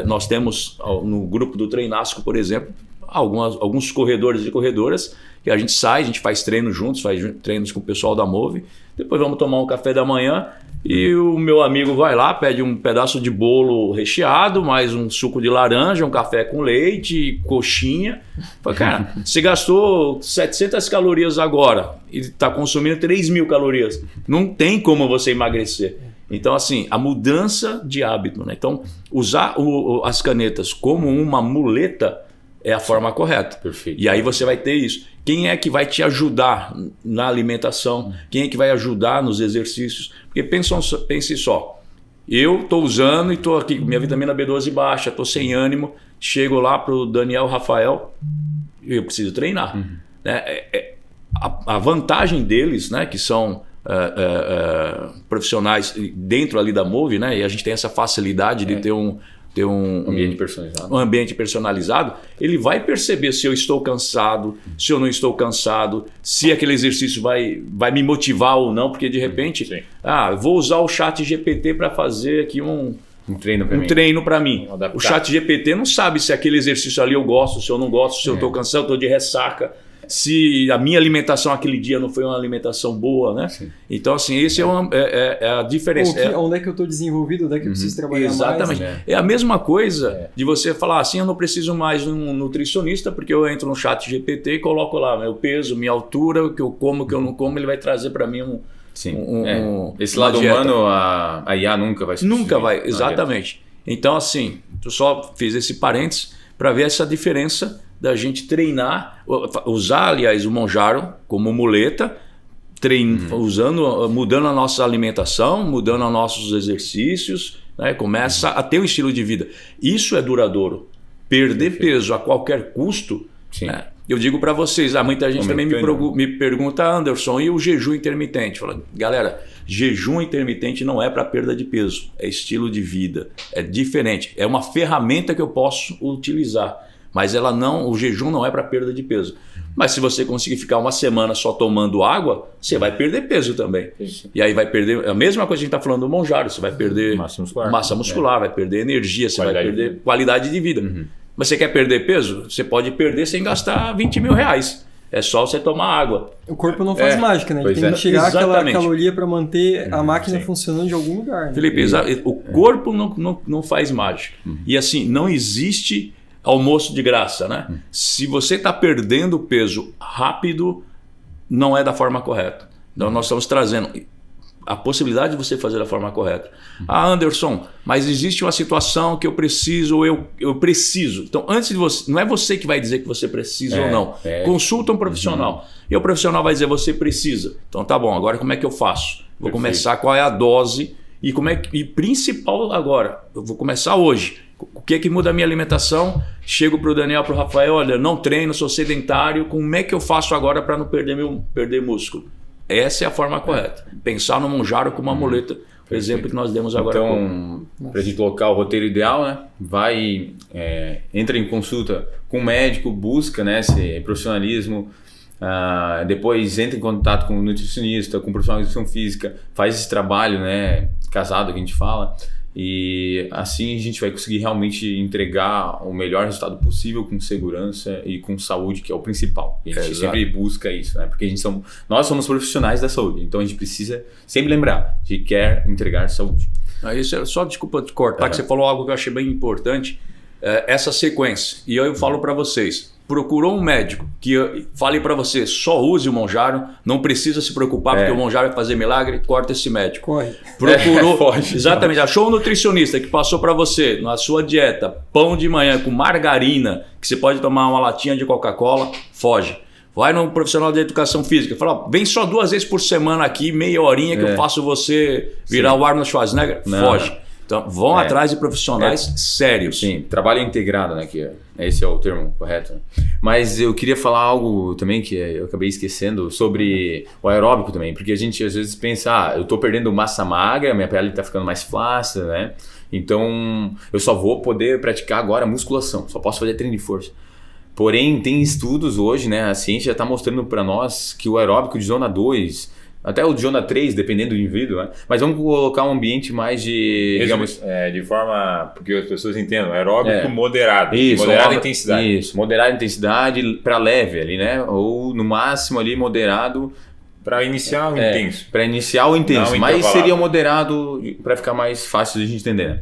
nós temos no grupo do Treinasco, por exemplo, alguns corredores e corredoras que a gente sai, a gente faz treinos juntos, faz treinos com o pessoal da Move, depois vamos tomar um café da manhã e o meu amigo vai lá, pede um pedaço de bolo recheado, mais um suco de laranja, um café com leite, coxinha. Fala, cara, você gastou 700 calorias agora e está consumindo 3.000 calorias. Não tem como você emagrecer. Então, assim, a mudança de hábito, né? Então, usar as canetas como uma muleta é a forma correta.
Perfeito.
E aí você vai ter isso. Quem é que vai te ajudar na alimentação? Quem é que vai ajudar nos exercícios? Porque pense só, eu estou usando e estou aqui com minha vitamina B12 baixa, estou sem ânimo, chego lá para o Daniel, Rafael, eu preciso treinar. Né? A vantagem deles, né, que são profissionais dentro ali da Move, né, e a gente tem essa facilidade de ter um ambiente personalizado, ele vai perceber se eu estou cansado, se eu não estou cansado, se aquele exercício vai me motivar ou não, porque de repente, vou usar o ChatGPT para fazer aqui um treino para mim. O ChatGPT não sabe se aquele exercício ali eu gosto, se eu não gosto, se eu estou cansado, estou de ressaca, se a minha alimentação aquele dia não foi uma alimentação boa, né? Sim. Então, assim, esse é a diferença.
Onde é que eu estou desenvolvido, onde é que eu preciso trabalhar
exatamente.
mais.
É a mesma coisa de você falar assim, eu não preciso mais de um nutricionista, porque eu entro no ChatGPT e coloco lá meu peso, minha altura, o que eu como, o que eu não como, ele vai trazer para mim
esse lado humano, a IA nunca vai substituir.
Nunca vai, exatamente. Então, assim, eu só fiz esse parênteses para ver essa diferença da gente treinar, usar, aliás, o Monjaro como muleta, mudando a nossa alimentação, mudando os nossos exercícios, né? Começa a ter um estilo de vida. Isso é duradouro. Perder peso a qualquer custo, né? Eu digo para vocês, muita gente também me pergunta, Anderson, e o jejum intermitente? Fala, galera, jejum intermitente não é para perda de peso, é estilo de vida, é diferente, é uma ferramenta que eu posso utilizar. Mas o jejum não é para perda de peso. Mas se você conseguir ficar uma semana só tomando água, você vai perder peso também. Isso. E aí vai perder, a mesma coisa que a gente está falando do Monjaro, você vai perder massa muscular, vai perder energia, você vai perder qualidade de vida. Mas você quer perder peso? Você pode perder sem gastar 20 mil reais. É só você tomar água.
O corpo não faz mágica, né? Ele tem que tirar aquela caloria para manter a máquina funcionando de algum lugar. Né?
Felipe, o corpo não faz mágica. E assim, não existe almoço de graça, né? Se você está perdendo peso rápido, não é da forma correta. Então nós estamos trazendo a possibilidade de você fazer da forma correta. Anderson, mas existe uma situação que eu preciso, eu preciso. Então, antes de você, não é você que vai dizer que você precisa ou não. Consulta um profissional. E o profissional vai dizer, você precisa. Então, tá bom, agora como é que eu faço? Vou começar, qual é a dose e principal agora, eu vou começar hoje. O que é que muda a minha alimentação? Chego para o Daniel, para o Rafael, olha, não treino, sou sedentário, como é que eu faço agora para não perder músculo? Essa é a forma correta. Pensar no Monjaro como uma muleta, o exemplo que nós demos agora.
Então, para a gente colocar o roteiro ideal, né? Entra em consulta com o médico, busca, né, esse profissionalismo, depois entra em contato com o nutricionista, com o profissional de educação física, faz esse trabalho, né, casado que a gente fala, e assim a gente vai conseguir realmente entregar o melhor resultado possível com segurança e com saúde, que é o principal. A gente sempre busca isso, né? Porque nós somos profissionais da saúde, então a gente precisa sempre lembrar de que quer entregar saúde.
Isso é só, desculpa te cortar, que você falou algo que eu achei bem importante, essa sequência. E eu falo para vocês, procurou um médico que fale para você, só use o Monjaro, não precisa se preocupar porque o Monjaro vai fazer milagre, corta esse médico.
Corre.
Procurou, exatamente, achou um nutricionista que passou para você, na sua dieta, pão de manhã com margarina, que você pode tomar uma latinha de Coca-Cola, foge. Vai no profissional de educação física, fala, vem só 2 vezes por semana aqui, meia horinha que eu faço você virar o Arnold Schwarzenegger, foge. Então, vão atrás de profissionais sérios.
Sim, trabalho integrado, né? Que esse é o termo correto. Né? Mas eu queria falar algo também que eu acabei esquecendo sobre o aeróbico também, porque a gente às vezes pensa, eu estou perdendo massa magra, minha pele está ficando mais flácida, né? Então eu só vou poder praticar agora musculação, só posso fazer treino de força. Porém, tem estudos hoje, né? A ciência já está mostrando para nós que o aeróbico de zona 2, até o de zona 3, dependendo do indivíduo, né? Mas vamos colocar um ambiente mais de... digamos,
de forma... Porque as pessoas entendem, aeróbico moderado.
Isso,
moderada intensidade.
Isso, moderada intensidade para leve ali, né? Ou no máximo ali moderado...
Para iniciar o intenso.
Para iniciar o intenso, mas seria o moderado para ficar mais fácil de a gente entender, né?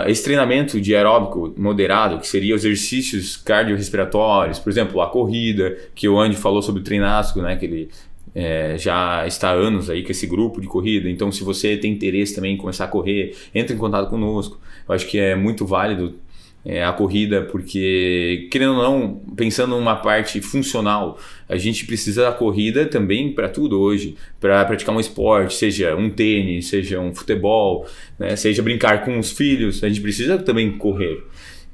Esse treinamento de aeróbico moderado, que seria os exercícios cardiorrespiratórios, por exemplo, a corrida, que o Andy falou sobre o Treinasco, né? Que ele já está há anos aí com esse grupo de corrida. Então, se você tem interesse também em começar a correr, entre em contato conosco. Eu acho que é muito válido a corrida, porque, querendo ou não, pensando numa parte funcional, a gente precisa da corrida também para tudo hoje, para praticar um esporte, seja um tênis, seja um futebol, né, seja brincar com os filhos, a gente precisa também correr.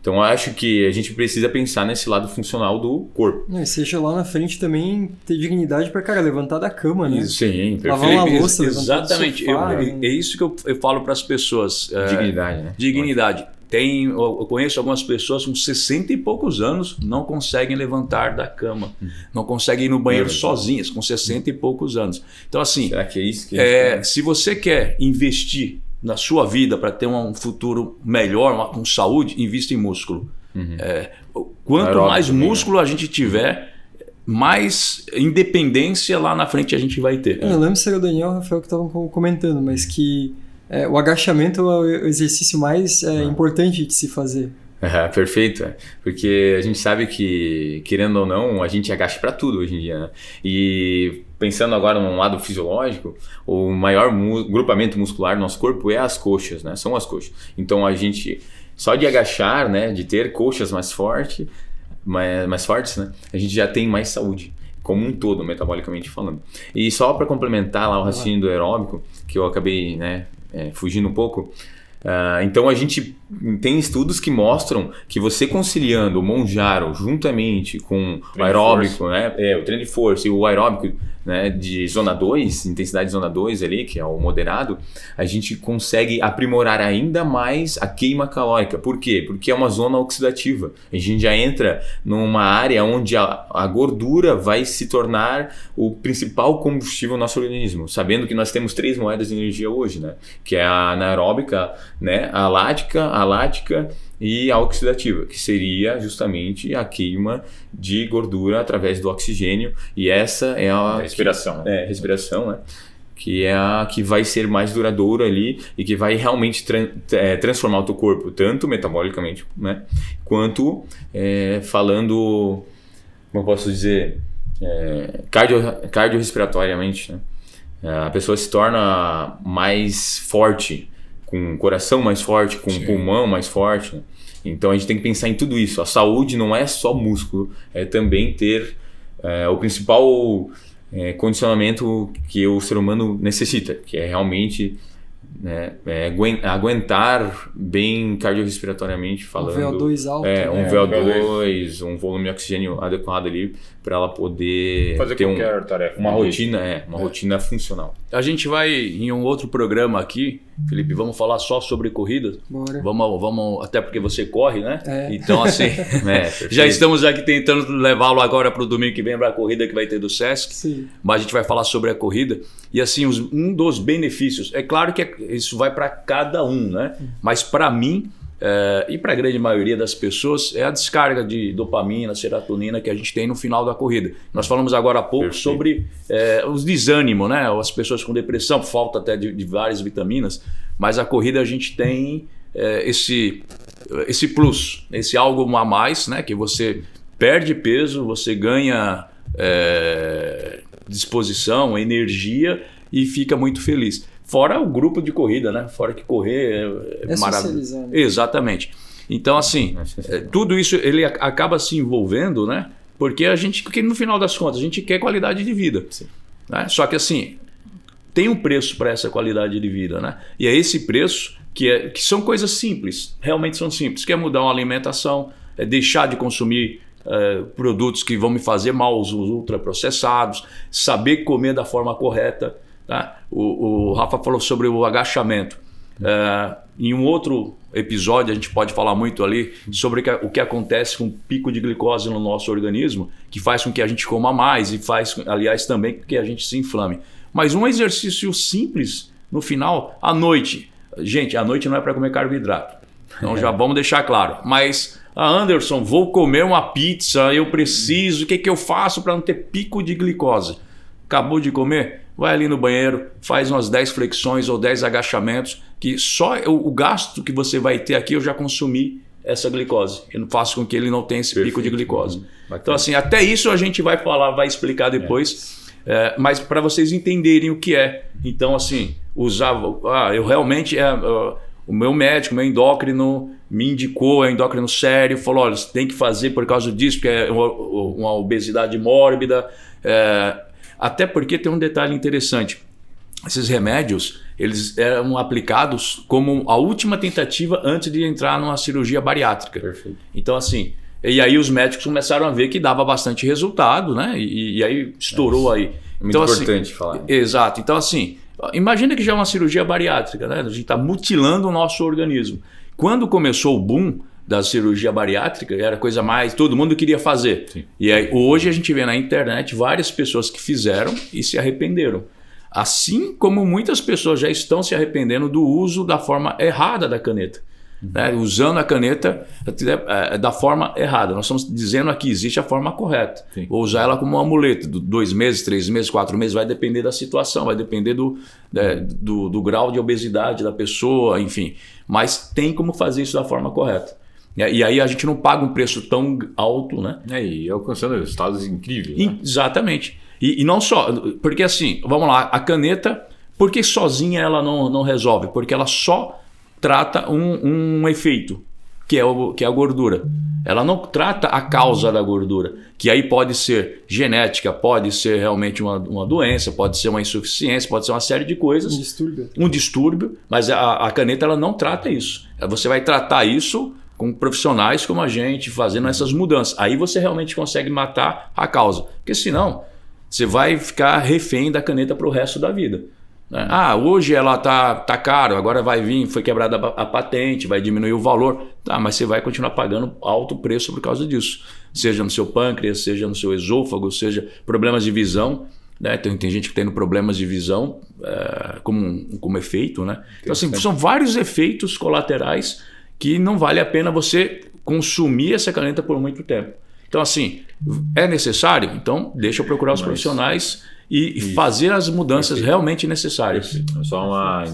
Então eu acho que a gente precisa pensar nesse lado funcional do corpo.
E seja lá na frente também ter dignidade para, cara, levantar da cama, né?
Sim, perfeito.
Lavar uma louça,
exatamente.
Sofá,
é isso que eu falo para as pessoas.
Dignidade, né?
Dignidade. Eu conheço algumas pessoas com 60 e poucos anos não conseguem levantar da cama, não conseguem ir no banheiro sozinhas, com 60 e poucos anos. Então, assim,
será que é isso que
se você quer investir na sua vida para ter um futuro melhor, com saúde, invista em músculo. Quanto mais músculo a gente tiver, mais independência lá na frente a gente vai ter.
Eu lembro se era o Daniel e o Rafael que estavam comentando, mas que o agachamento é o exercício mais importante de se fazer.
Perfeito, porque a gente sabe que, querendo ou não, a gente agacha para tudo hoje em dia, né? E pensando agora num lado fisiológico, o maior grupamento muscular do nosso corpo é as coxas, né? São as coxas. Então a gente, só de agachar, né, de ter coxas mais fortes, né, a gente já tem mais saúde, como um todo, metabolicamente falando. E só para complementar lá o raciocínio do aeróbico, que eu acabei, né, fugindo um pouco, então a gente tem estudos que mostram que você conciliando o Monjaro juntamente com o aeróbico, né, o treino de força e o aeróbico, né, de zona 2, intensidade de zona 2 ali, que é o moderado, a gente consegue aprimorar ainda mais a queima calórica. Por quê? Porque é uma zona oxidativa. A gente já entra numa área onde a gordura vai se tornar o principal combustível do nosso organismo, sabendo que nós temos 3 moedas de energia hoje, né, que é a anaeróbica, né, a lática e a oxidativa, que seria justamente a queima de gordura através do oxigênio, e essa é a
respiração.
Respiração, né? Que é a que vai ser mais duradoura ali e que vai realmente transformar o teu corpo, tanto metabolicamente, né, quanto falando, como eu posso dizer, cardiorrespiratoriamente, né? A pessoa se torna mais forte, com o coração mais forte, com o pulmão mais forte, né? Então a gente tem que pensar em tudo isso. A saúde não é só músculo, é também ter o principal condicionamento que o ser humano necessita, que é realmente, né, aguentar bem cardiorrespiratoriamente falando.
Um VO2 alto.
Um VO2, um volume de oxigênio adequado ali para ela poder
fazer
ter
qualquer tarefa.
Uma rotina funcional.
A gente vai em um outro programa aqui, Felipe, vamos falar só sobre corrida.
Bora.
Vamos, até porque você corre, né? Então, assim,
Perfeito.
já estamos aqui tentando levá-lo agora para o domingo que vem para a corrida que vai ter do Sesc.
Sim.
Mas a gente vai falar sobre a corrida. E assim, um dos benefícios, é claro que isso vai para cada um, né? Mas para mim, e para a grande maioria das pessoas, é a descarga de dopamina, serotonina que a gente tem no final da corrida. Nós falamos agora há pouco sobre os desânimo, né? As pessoas com depressão, falta até de várias vitaminas, mas a corrida a gente tem esse plus, esse algo a mais, né? Que você perde peso, você ganha disposição, energia e fica muito feliz. Fora o grupo de corrida, né? Fora que correr é maravilhoso. Né? Exatamente. Então, assim, tudo isso ele acaba se envolvendo, né? Porque no final das contas, a gente quer qualidade de vida. Né? Só que, assim, tem um preço para essa qualidade de vida, né? E é esse preço que são coisas simples, realmente são simples. Que é mudar uma alimentação, é deixar de consumir produtos que vão me fazer mal, os ultraprocessados, saber comer da forma correta. Tá? O Rafa falou sobre o agachamento. Em um outro episódio a gente pode falar muito ali sobre o que acontece com o pico de glicose no nosso organismo, que faz com que a gente coma mais e faz, aliás, também com que a gente se inflame. Mas um exercício simples no final, à noite. Gente, à noite não é para comer carboidrato. Então já vamos deixar claro. Mas, Anderson, vou comer uma pizza, eu preciso, o que eu faço para não ter pico de glicose? Acabou de comer? Vai ali no banheiro, faz umas 10 flexões ou 10 agachamentos, que só o gasto que você vai ter aqui eu já consumi essa glicose. Eu faço com que ele não tenha esse pico de glicose. Então, assim, até isso a gente vai falar, vai explicar depois, mas para vocês entenderem o que é. Então, assim, eu realmente, o meu médico, meu endócrino, me indicou, é um endócrino sério, falou, olha, você tem que fazer por causa disso, porque é uma obesidade mórbida. Até porque tem um detalhe interessante. Esses remédios, eles eram aplicados como a última tentativa antes de entrar numa cirurgia bariátrica.
Perfeito.
Então, assim, e aí os médicos começaram a ver que dava bastante resultado, né? E aí estourou aí.
Muito
então,
importante
assim,
falar.
Exato. Então, assim, imagina que já é uma cirurgia bariátrica, né? A gente está mutilando o nosso organismo. Quando começou o boom da cirurgia bariátrica, era coisa mais, todo mundo queria fazer.
Sim.
E aí hoje a gente vê na internet várias pessoas que fizeram e se arrependeram. Assim como muitas pessoas já estão se arrependendo do uso da forma errada da caneta. Né? Usando a caneta da forma errada. Nós estamos dizendo aqui, existe a forma correta.
Sim.
Vou usar ela como um amuleto. 2 meses, 3 meses, 4 meses, vai depender da situação, vai depender do grau de obesidade da pessoa, enfim. Mas tem como fazer isso da forma correta. E aí a gente não paga um preço tão alto, né?
E alcançando resultados incríveis. Né?
Exatamente. E não só, porque assim, vamos lá, a caneta, por que sozinha ela não resolve? Porque ela só trata um efeito, que é a gordura. Ela não trata a causa da gordura, que aí pode ser genética, pode ser realmente uma doença, pode ser uma insuficiência, pode ser uma série de coisas. Um distúrbio, mas a caneta ela não trata isso. Você vai tratar isso com profissionais como a gente, fazendo essas mudanças. Aí você realmente consegue matar a causa. Porque senão, você vai ficar refém da caneta para o resto da vida. Né? Hoje ela tá caro, agora vai vir, foi quebrada a patente, vai diminuir o valor. Tá, mas você vai continuar pagando alto preço por causa disso. Seja no seu pâncreas, seja no seu esôfago, seja problemas de visão. né? Tem gente que tendo problemas de visão como efeito, né? Então, assim, são vários efeitos colaterais que não vale a pena você consumir essa caneta por muito tempo. Então, assim, é necessário? Então, deixa eu procurar os profissionais e fazer as mudanças realmente necessárias.
Só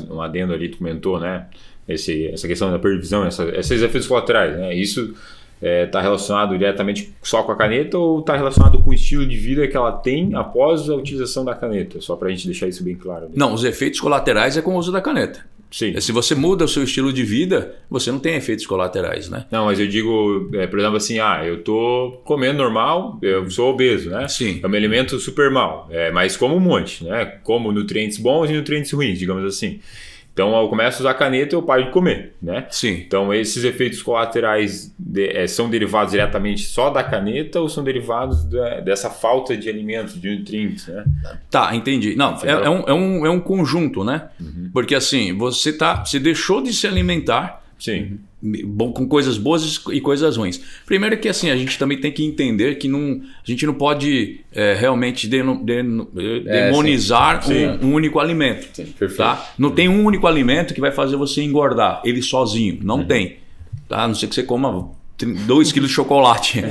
um adendo ali, tu comentou, né? Essa questão da previsão, esses efeitos colaterais, né? Isso está relacionado diretamente só com a caneta ou está relacionado com o estilo de vida que ela tem após a utilização da caneta? Só para a gente deixar isso bem claro. Ali.
Não, os efeitos colaterais é com o uso da caneta.
Sim.
Se você muda o seu estilo de vida, você não tem efeitos colaterais, né?
Não, mas eu digo, por exemplo, assim, eu tô comendo normal, eu sou obeso, né?
Sim.
Eu me alimento super mal, mas como um monte, né? Como nutrientes bons e nutrientes ruins, digamos assim. Então, eu começo a usar a caneta e eu paro de comer, né?
Sim.
Então, esses efeitos colaterais são derivados diretamente só da caneta ou são derivados dessa falta de alimentos, de nutrientes, né?
Tá, entendi. Não, é um conjunto, né? Uhum. Porque assim, você deixou de se alimentar.
Sim.
Com coisas boas e coisas ruins. Primeiro que assim, a gente também tem que entender que a gente não pode realmente demonizar um único alimento. Sim, tá? Não tem um único alimento que vai fazer você engordar, ele sozinho. Não tem. Tá? A não ser que você coma 2 quilos de chocolate.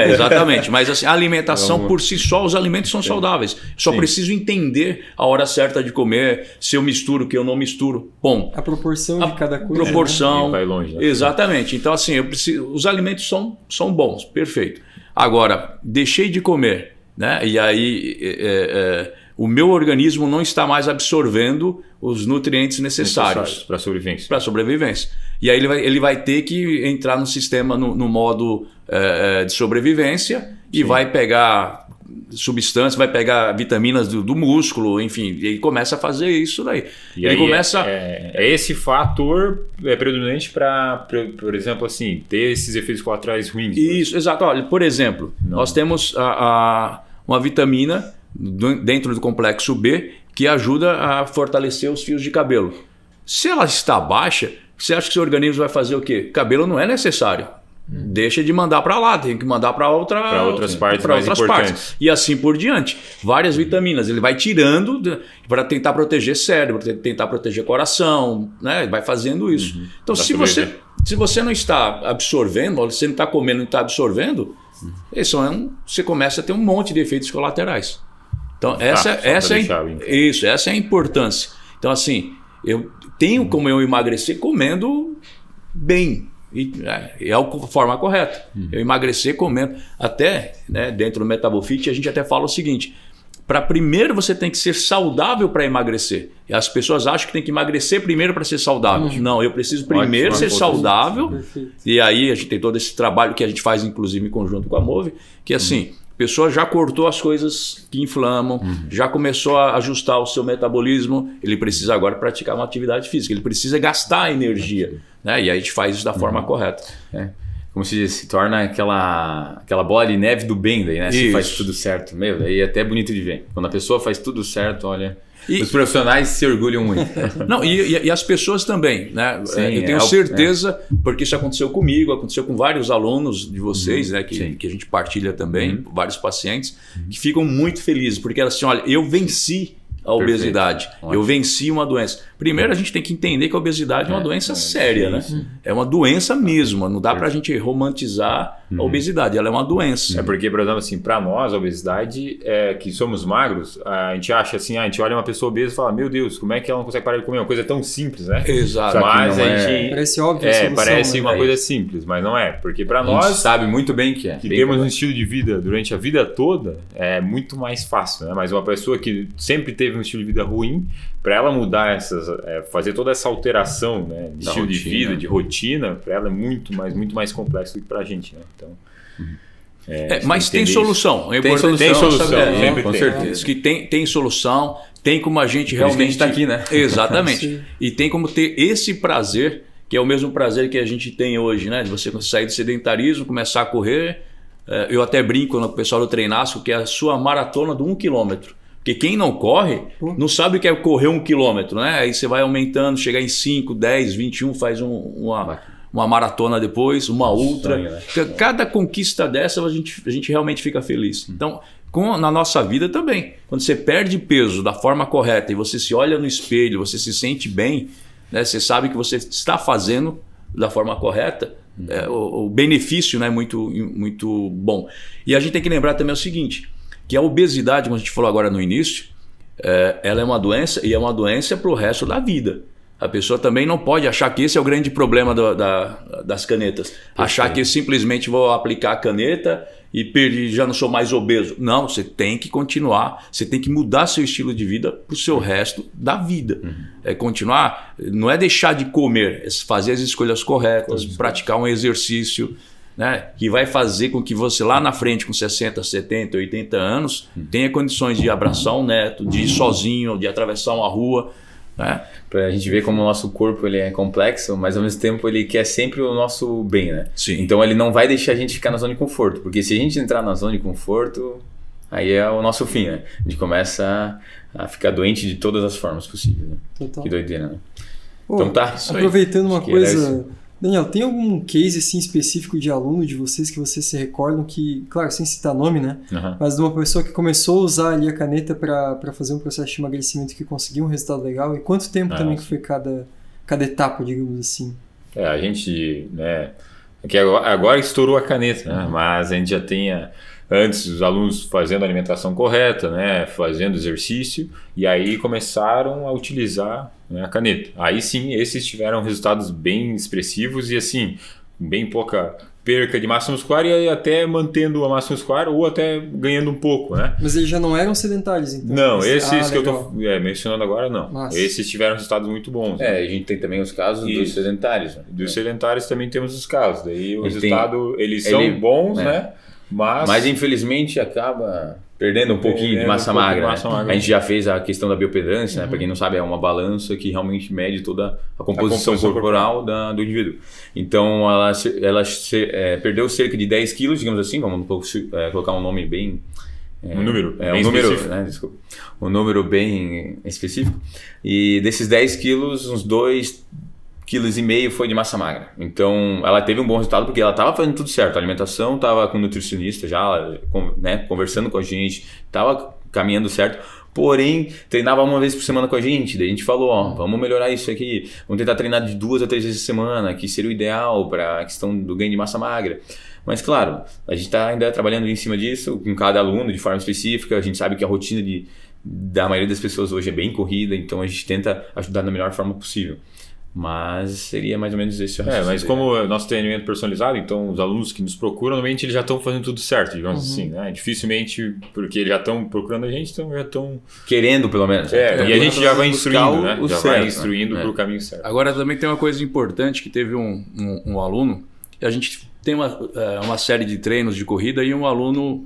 Exatamente. Mas assim, a alimentação por si só, os alimentos são saudáveis. Só preciso entender a hora certa de comer, se eu misturo, que eu não misturo. Bom.
A proporção de cada coisa.
Proporção.
Vai longe, né?
Exatamente. Então, assim, os alimentos são bons, perfeito. Agora, deixei de comer, né? E aí o meu organismo não está mais absorvendo os nutrientes necessários
para sobrevivência.
Para sobrevivência. E aí ele vai ter que entrar no sistema, no modo de sobrevivência e vai pegar substâncias, vai pegar vitaminas do músculo, enfim, e ele começa a fazer isso daí.
E ele aí começa... esse fator predominante para, por exemplo, assim, ter esses efeitos colaterais ruins.
Isso, exato. Olha, por exemplo, nós temos uma vitamina dentro do complexo B que ajuda a fortalecer os fios de cabelo. Se ela está baixa, você acha que seu organismo vai fazer o quê? Cabelo não é necessário. Deixa de mandar para lá, tem que mandar para outras partes mais importantes. E assim por diante. Várias vitaminas. Ele vai tirando para tentar proteger cérebro, tentar proteger coração, né? Vai fazendo isso. Então, se você não está absorvendo, ou você não está comendo e não está absorvendo, você começa a ter um monte de efeitos colaterais. Então, essa é a importância. Então, assim, eu tenho como eu emagrecer comendo bem. E é a forma correta. Eu emagrecer comendo. Até, né, dentro do Metabofit, a gente até fala o seguinte: primeiro você tem que ser saudável para emagrecer. E as pessoas acham que tem que emagrecer primeiro para ser saudável. Não, eu preciso primeiro ser saudável. E aí a gente tem todo esse trabalho que a gente faz, inclusive, em conjunto com a Move, que assim, a pessoa já cortou as coisas que inflamam, já começou a ajustar o seu metabolismo, ele precisa agora praticar uma atividade física, ele precisa gastar energia. Né? E aí a gente faz isso da forma correta.
Como se diz, se torna aquela bola de neve do bem, daí, né? Se faz tudo certo. Daí é até bonito de ver. Quando a pessoa faz tudo certo, olha... os profissionais se orgulham muito.
Não, e as pessoas também, né? Sim, eu tenho certeza, porque isso aconteceu comigo, aconteceu com vários alunos de vocês, né? Que a gente partilha também, vários pacientes, que ficam muito felizes, porque elas assim, olha, eu venci a obesidade. Eu venci uma doença. Primeiro, a gente tem que entender que a obesidade é uma doença séria, né? É uma doença mesmo. Não dá pra gente romantizar a obesidade. Ela é uma doença.
É porque, por exemplo, assim, pra nós, a obesidade, que somos magros, a gente acha assim, a gente olha uma pessoa obesa e fala, meu Deus, como é que ela não consegue parar de comer? Uma coisa tão simples, né?
Exato.
Mas a gente...
Parece óbvio a solução,
parece uma coisa simples, mas não é. Porque pra nós...
A gente sabe muito bem que
que temos um estilo de vida durante a vida toda, é muito mais fácil, né? Mas uma pessoa que sempre teve um estilo de vida ruim, para ela mudar fazer toda essa alteração, né, de estilo de vida, de rotina, para ela é muito mais complexo do que para a gente, né? Então,
mas tem solução.
Tem solução, sempre
com certeza. Que tem solução, tem como a gente realmente
está aqui, né?
Exatamente. E tem como ter esse prazer, que é o mesmo prazer que a gente tem hoje, né? De você sair do sedentarismo, começar a correr. Eu até brinco com o pessoal do Treinasco que é a sua maratona de 1 quilômetro. Porque quem não corre, não sabe o que é correr 1 quilômetro, né? Aí você vai aumentando, chegar em 5, 10, 21, faz uma maratona depois, uma ultra. Sonho, né? Cada conquista dessa a gente realmente fica feliz. Então, na nossa vida também. Quando você perde peso da forma correta e você se olha no espelho, você se sente bem, né? Você sabe que você está fazendo da forma correta, o benefício, né, é muito bom. E a gente tem que lembrar também o seguinte, que a obesidade, como a gente falou agora no início, ela é uma doença e é uma doença para o resto da vida. A pessoa também não pode achar que esse é o grande problema das canetas. Achar que simplesmente vou aplicar a caneta e já não sou mais obeso. Não, você tem que continuar, você tem que mudar seu estilo de vida para o seu resto da vida. Continuar, não é deixar de comer, é fazer as escolhas corretas, praticar um exercício, né, que vai fazer com que você lá na frente, com 60, 70, 80 anos, tenha condições de abraçar um neto, de ir sozinho, de atravessar uma rua. Né?
Pra gente ver como o nosso corpo ele é complexo, mas ao mesmo tempo ele quer sempre o nosso bem, né?
Sim.
Então ele não vai deixar a gente ficar na zona de conforto, porque se a gente entrar na zona de conforto, aí é o nosso fim, né? A gente começa a ficar doente de todas as formas possíveis, né?
Total.
Que doideira, né?
Pô,
Então tá.
Aproveitando uma coisa,
isso.
Daniel, tem algum case assim, específico de aluno de vocês que vocês se recordam que, claro, sem citar nome, né?
Uhum.
Mas de uma pessoa que começou a usar ali a caneta para fazer um processo de emagrecimento que conseguiu um resultado legal? E quanto tempo também que foi cada etapa, digamos assim?
A gente, né, que agora estourou a caneta, né? Mas a gente já tinha antes os alunos fazendo a alimentação correta, né, fazendo exercício, e aí começaram a utilizar, né, a caneta. Aí sim, esses tiveram resultados bem expressivos e assim, bem pouca perca de massa muscular e até mantendo a massa muscular ou até ganhando um pouco, né?
Mas eles já não eram sedentários, então?
Não, esses que
legal.
eu estou mencionando agora, não.
Nossa.
Esses tiveram resultados muito bons.
A gente tem também os casos dos sedentários. Né?
Dos sedentários também temos os casos. Daí o
Ele
resultado, eles são bons, né?
Mas infelizmente acaba perdendo um pouquinho de massa magra. A gente já fez a questão da biopedância, né? Para quem não sabe, é uma balança que realmente mede toda a composição corporal do indivíduo. Então ela perdeu cerca de 10 quilos, digamos assim, vamos colocar um nome bem...
Um número
um número bem específico. E desses 10 quilos, uns 2,5 kg foi de massa magra. Então ela teve um bom resultado porque ela estava fazendo tudo certo. A alimentação estava com o nutricionista já, né, conversando com a gente, estava caminhando certo. Porém, treinava uma vez por semana com a gente. Daí a gente falou, vamos melhorar isso aqui. Vamos tentar treinar de 2 a 3 vezes por semana, que seria o ideal para a questão do ganho de massa magra. Mas claro, a gente está ainda trabalhando em cima disso, com cada aluno de forma específica. A gente sabe que a rotina da maioria das pessoas hoje é bem corrida, então a gente tenta ajudar da melhor forma possível. Mas seria mais ou menos esse o raciocínio.
Mas como o nosso treinamento personalizado, então os alunos que nos procuram, normalmente eles já estão fazendo tudo certo, digamos assim, né? Dificilmente, porque eles já estão procurando a gente, então já estão...
Querendo, pelo menos.
E a gente já vai instruindo, né? Já vai instruindo para o caminho certo.
Agora também tem uma coisa importante, que teve um aluno, e a gente tem uma série de treinos de corrida e um aluno...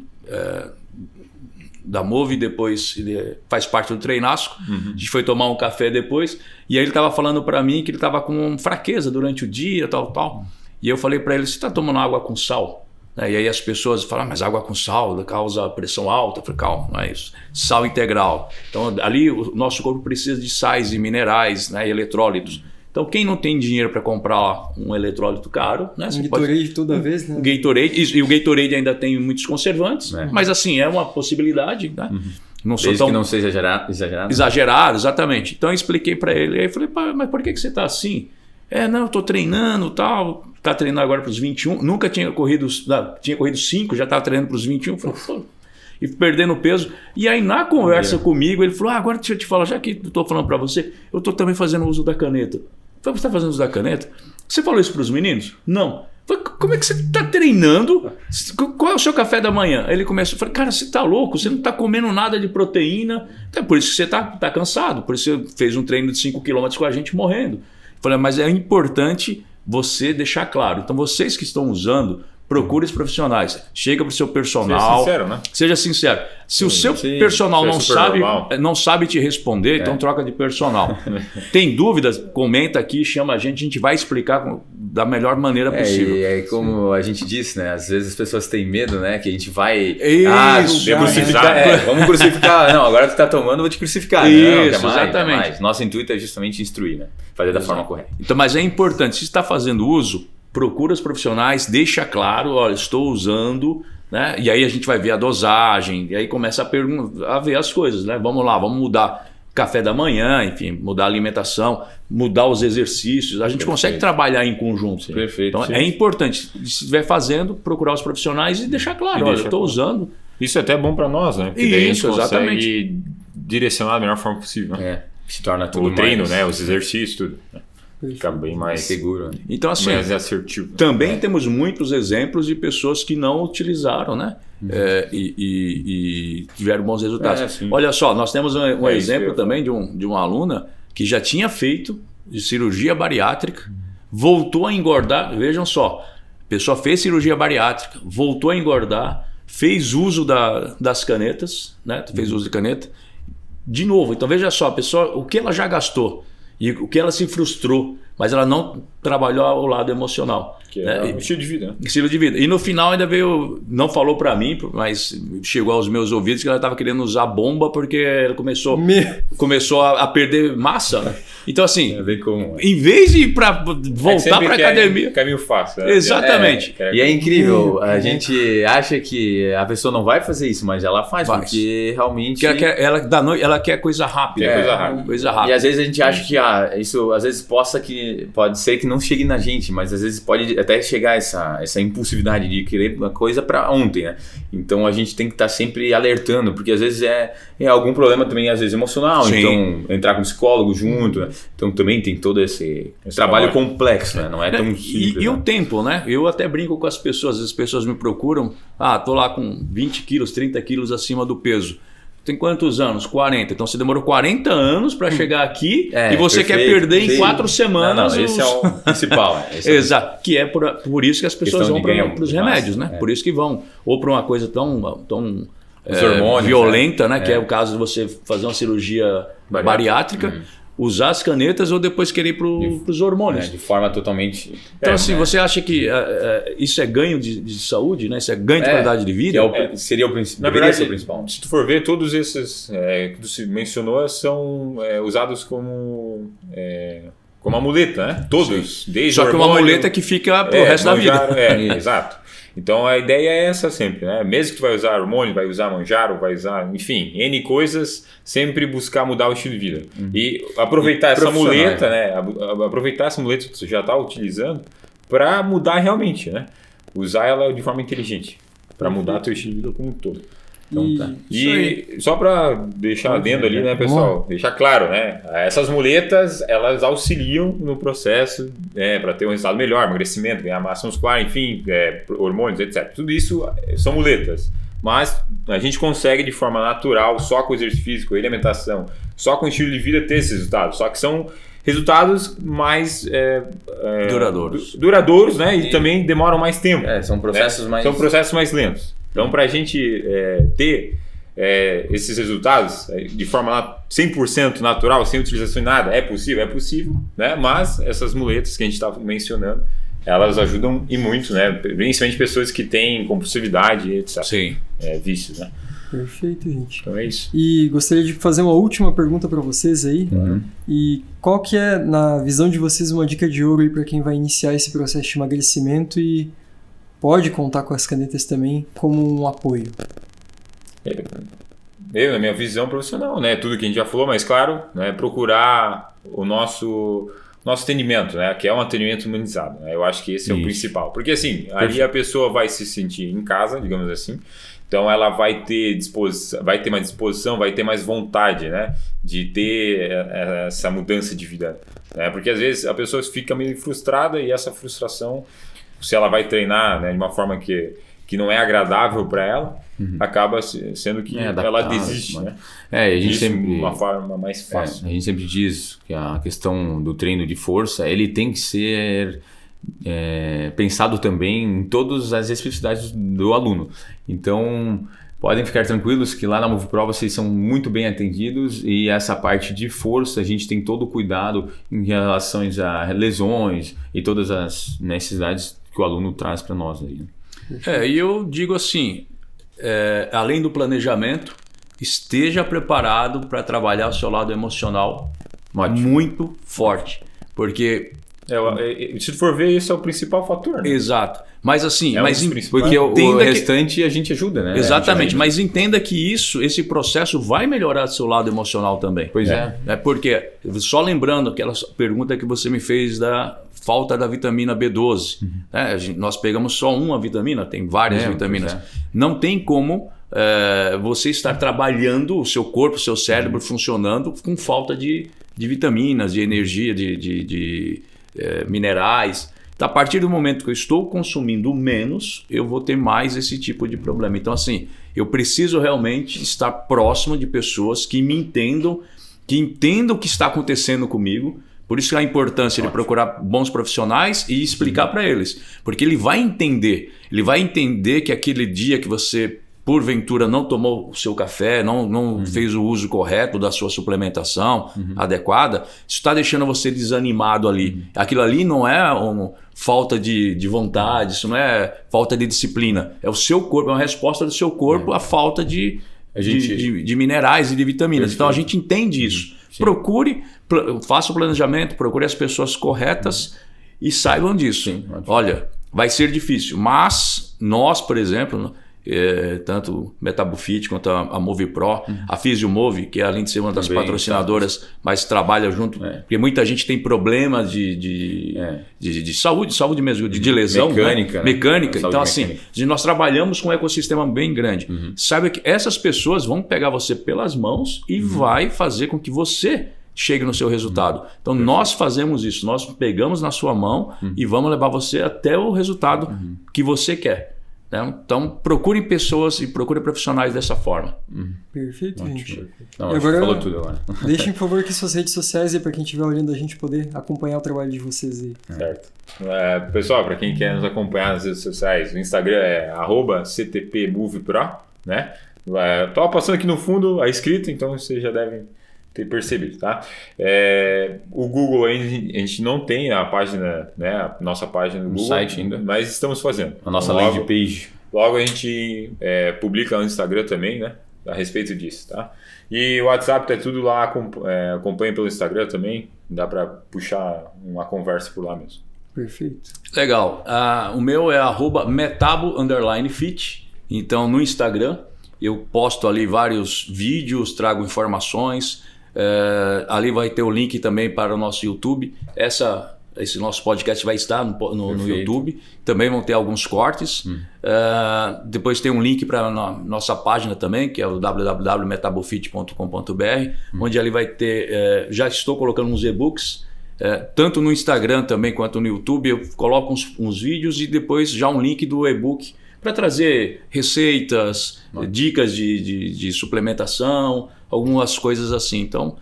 da Move, depois ele faz parte do treinaço. A gente foi tomar um café depois e aí ele estava falando para mim que ele estava com fraqueza durante o dia, tal. E eu falei para ele, você está tomando água com sal? E aí as pessoas falam, mas água com sal causa pressão alta. Eu falei, calma, não é isso. Sal integral. Então ali o nosso corpo precisa de sais e minerais, né, e eletrólitos. Então, quem não tem dinheiro para comprar um eletrólito caro... Né,
um Gatorade toda vez, né?
Gatorade, e o Gatorade ainda tem muitos conservantes, mas assim, é uma possibilidade, né? Não sou
Desde que não seja exagerado.
Exagerado, exatamente. Então eu expliquei para ele, aí eu falei, mas por que você está assim? Não, eu estou treinando e tal, está treinando agora para os 21, nunca tinha corrido 5, já estava treinando para os 21, falei, pô, e perdendo peso. E aí na conversa comigo, ele falou, agora deixa eu te falar, já que eu estou falando para você, eu estou também fazendo uso da caneta. Você está fazendo uso da caneta? Você falou isso para os meninos? Não. Falei, como é que você está treinando? Qual é o seu café da manhã? Aí ele começou, eu falei, cara, você está louco? Você não está comendo nada de proteína. Então, por isso que você está cansado. Por isso você fez um treino de 5 km com a gente morrendo. Eu falei, mas é importante você deixar claro. Então, vocês que estão usando, procure os profissionais. Chega para o seu personal.
Seja sincero, né?
Seja sincero. Se o seu personal não sabe te responder, então troca de personal. Tem dúvidas? Comenta aqui, chama a gente vai explicar da melhor maneira possível.
E como a gente disse, né? Às vezes as pessoas têm medo, né? Que a gente vai...
crucificar.
Vamos crucificar. Não, agora que tu tá tomando, eu vou te crucificar.
Isso, não, exatamente.
Nosso intuito é justamente instruir, né? Fazer da forma correta.
Então, mas é importante, se está fazendo uso, procura os profissionais, deixa claro, olha, estou usando né? E aí a gente vai ver a dosagem, e aí começa a ver as coisas, né? Vamos lá, vamos mudar café da manhã, enfim, mudar a alimentação, mudar os exercícios. A gente consegue trabalhar em conjunto.
Perfeito.
Então é importante, se estiver fazendo, procurar os profissionais e deixar claro, olha, eu estou usando.
Isso é até bom para nós, né? Porque daí a gente
exatamente.
consegue direcionar da melhor forma possível. Né?
Se torna tudo
o treino,
mais,
né? Os exercícios, tudo. Fica bem mais
seguro. Né?
Então, assim,
mais assertivo.
Também temos muitos exemplos de pessoas que não utilizaram, né? E tiveram bons resultados. Olha só, nós temos um exemplo também de uma aluna que já tinha feito de cirurgia bariátrica, voltou a engordar. Vejam só, a pessoa fez cirurgia bariátrica, voltou a engordar, fez uso das canetas, né? Fez uso de caneta. De novo, então veja só, a pessoa, o que ela já gastou e o que ela se frustrou, mas ela não trabalhou o lado emocional.
Que é o estilo de vida. Né?
Estilo de vida. E no final ainda veio, não falou para mim, mas chegou aos meus ouvidos que ela estava querendo usar bomba porque ela começou a perder massa. Né? Então assim, em vez de ir para voltar para academia...
Caminho fácil. Né?
Exatamente.
E é incrível, a gente acha que a pessoa não vai fazer isso, mas ela faz. Porque realmente...
Ela quer coisa rápida. Coisa rápida.
E às vezes a gente acha que isso às vezes pode ser que não chegue na gente, mas às vezes pode até chegar essa impulsividade de querer uma coisa para ontem, né? Então a gente tem que estar sempre alertando, porque às vezes é algum problema também, às vezes emocional. Sim. Então entrar com psicólogo junto, né? Então também tem todo esse trabalho complexo, né? Não é tão simples.
E o tempo, né? Eu até brinco com as pessoas, as pessoas me procuram, tô lá com 20 quilos, 30 quilos acima do peso. Tem quantos anos? 40. Então você demorou 40 anos para chegar aqui e você quer perder em 4 semanas.
Não, esse é o principal.
Exato. Que é por isso que as pessoas vão para os remédios, né? Por isso que vão. Ou para uma coisa tão
hormônios,
violenta, né? Que é o caso de você fazer uma cirurgia bariátrica. Usar as canetas ou depois querer ir para os hormônios.
De forma totalmente...
Então, assim, você acha que isso é ganho de saúde, né? Isso é ganho de qualidade de vida?
Seria o principal.
Na verdade, o principal. Se tu for ver, todos esses que tu mencionou são usados como uma muleta, né? Todos. Desde
só que uma muleta que fica pro resto da vida.
Exato. Então a ideia é essa sempre, né? Mesmo que tu vai usar hormônio, vai usar manjaro, vai usar, enfim, N coisas, sempre buscar mudar o estilo de vida. E aproveitar essa muleta, né? Aproveitar essa muleta que tu já está utilizando para mudar realmente, né? Usar ela de forma inteligente, para mudar teu estilo de vida como um todo. Então, e só para deixar adendo ali, né, pessoal? Deixar claro, né? Essas muletas, elas auxiliam no processo para ter um resultado melhor, emagrecimento, ganhar massa muscular, enfim, hormônios, etc. Tudo isso são muletas. Mas a gente consegue de forma natural, só com exercício físico, alimentação, só com estilo de vida ter esses resultados. Só que são resultados mais duradouros, né? E também demoram mais tempo.
São processos mais...
São processos mais lentos. Então, para a gente ter esses resultados de forma 100% natural, sem utilização de nada, é possível, né? Mas essas muletas que a gente está mencionando, elas ajudam e muito, né? Principalmente pessoas que têm compulsividade, etc.
Sim.
Vícios, né?
Perfeito, gente.
Então é isso.
E gostaria de fazer uma última pergunta para vocês aí. E qual que é, na visão de vocês, uma dica de ouro aí para quem vai iniciar esse processo de emagrecimento e pode contar com as canetas também como um apoio?
Na minha visão profissional, né? Tudo que a gente já falou, mas claro, né? Procurar o nosso atendimento, né? Que é um atendimento humanizado, né? Eu acho que esse é o principal. Porque assim, aí a pessoa vai se sentir em casa, digamos assim. Então ela vai ter mais disposição, vai ter mais vontade, né? De ter essa mudança de vida, né? Porque às vezes a pessoa fica meio frustrada e essa frustração, se ela vai treinar, né, de uma forma que não é agradável para ela, acaba sendo que ela desiste, né?
A gente sempre,
uma forma mais fácil.
A gente sempre diz que a questão do treino de força, ele tem que ser pensado também em todas as especificidades do aluno. Então, podem ficar tranquilos que lá na MovePro vocês são muito bem atendidos e essa parte de força a gente tem todo o cuidado em relação a lesões e todas as necessidades que o aluno traz para nós aí.
E eu digo assim, além do planejamento, esteja preparado para trabalhar o seu lado emocional muito forte, porque
Se tu for ver, esse é o principal fator, né?
Exato. Mas assim,
porque o restante a gente ajuda, né?
Exatamente, mas entenda que esse processo vai melhorar seu lado emocional também.
Pois é.
Porque, só lembrando aquela pergunta que você me fez da falta da vitamina B12. Nós pegamos só uma vitamina, tem várias vitaminas. Não tem como você estar trabalhando o seu corpo, o seu cérebro funcionando com falta de vitaminas, de energia, de minerais. Então, a partir do momento que eu estou consumindo menos, eu vou ter mais esse tipo de problema. Então, assim, eu preciso realmente estar próximo de pessoas que me entendam, que entendam o que está acontecendo comigo. Por isso que a importância de procurar bons profissionais e explicar para eles. Porque ele vai entender que aquele dia que você, porventura, não tomou o seu café, não fez o uso correto da sua suplementação adequada, isso está deixando você desanimado ali. Aquilo ali não é falta de vontade, isso não é falta de disciplina. É o seu corpo, é uma resposta do seu corpo à falta de minerais e de vitaminas. Então a gente entende isso. Faça o planejamento, procure as pessoas corretas e saibam disso. Olha, vai ser difícil, mas nós, por exemplo, tanto o MetaboFit quanto a MovePro, a PhysioMove, que além de ser uma das patrocinadoras, mas trabalha junto, porque muita gente tem problemas de saúde mesmo, de lesão, mecânica. Então, assim, nós trabalhamos com um ecossistema bem grande. Saiba que essas pessoas vão pegar você pelas mãos e vai fazer com que você chegue no seu resultado. Então, nós fazemos isso, nós pegamos na sua mão e vamos levar você até o resultado que você quer. Então, procure pessoas e procure profissionais dessa forma.
Perfeito, gente.
Não, agora, falou tudo agora.
Deixem, por favor, aqui suas redes sociais aí para quem estiver olhando a gente poder acompanhar o trabalho de vocês aí.
Certo. Pessoal, para quem quer nos acompanhar nas redes sociais, o Instagram é @ctpmovepro, né? Tô passando aqui no fundo a escrita, então vocês já devem ter percebido, tá? O Google ainda, a gente não tem a página, né? A nossa página no Google,
site ainda,
mas estamos fazendo.
A nossa landing page.
Logo a gente publica no Instagram também, né? A respeito disso, tá? E o WhatsApp tá tudo lá, acompanha pelo Instagram também, dá para puxar uma conversa por lá mesmo.
Perfeito.
Legal. O meu é @metabo_fit. Então no Instagram eu posto ali vários vídeos, trago informações. Ali vai ter o link também para o nosso YouTube. Esse nosso podcast vai estar no YouTube. Também vão ter alguns cortes. Depois tem um link para a nossa página também, que é o www.metabofit.com.br, onde ali vai ter... já estou colocando uns e-books, tanto no Instagram também quanto no YouTube. Eu coloco uns vídeos e depois já um link do e-book para trazer receitas, dicas de suplementação, algumas coisas assim. Então,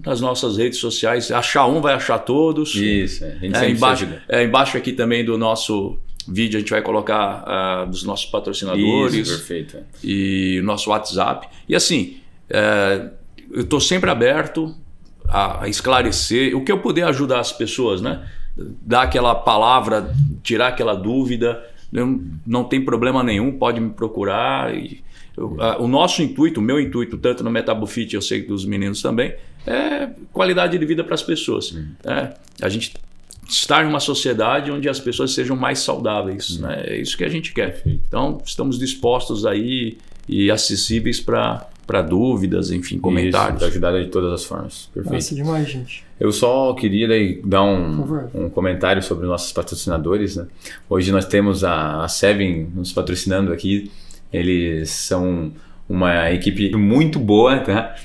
nas nossas redes sociais, achar um vai achar todos.
Isso, a gente sempre ajuda.
Embaixo aqui também do nosso vídeo a gente vai colocar dos nossos patrocinadores.
Isso, perfeito.
E o nosso WhatsApp. E assim, eu estou sempre aberto a esclarecer o que eu puder ajudar as pessoas, né? Dar aquela palavra, tirar aquela dúvida. Não tem problema nenhum, pode me procurar. O nosso intuito, o meu intuito, tanto no MetaboFit, eu sei que dos meninos também, é qualidade de vida para as pessoas. A gente estar numa sociedade onde as pessoas sejam mais saudáveis. Né? É isso que a gente quer. Então, estamos dispostos aí e acessíveis para dúvidas, enfim, comentários.
Isso, ajudar de todas as formas. Perfeito.
Nossa, demais, gente.
Eu só queria dar um comentário sobre nossos patrocinadores. Né? Hoje nós temos a Seven nos patrocinando aqui. Eles são uma equipe muito boa, tá?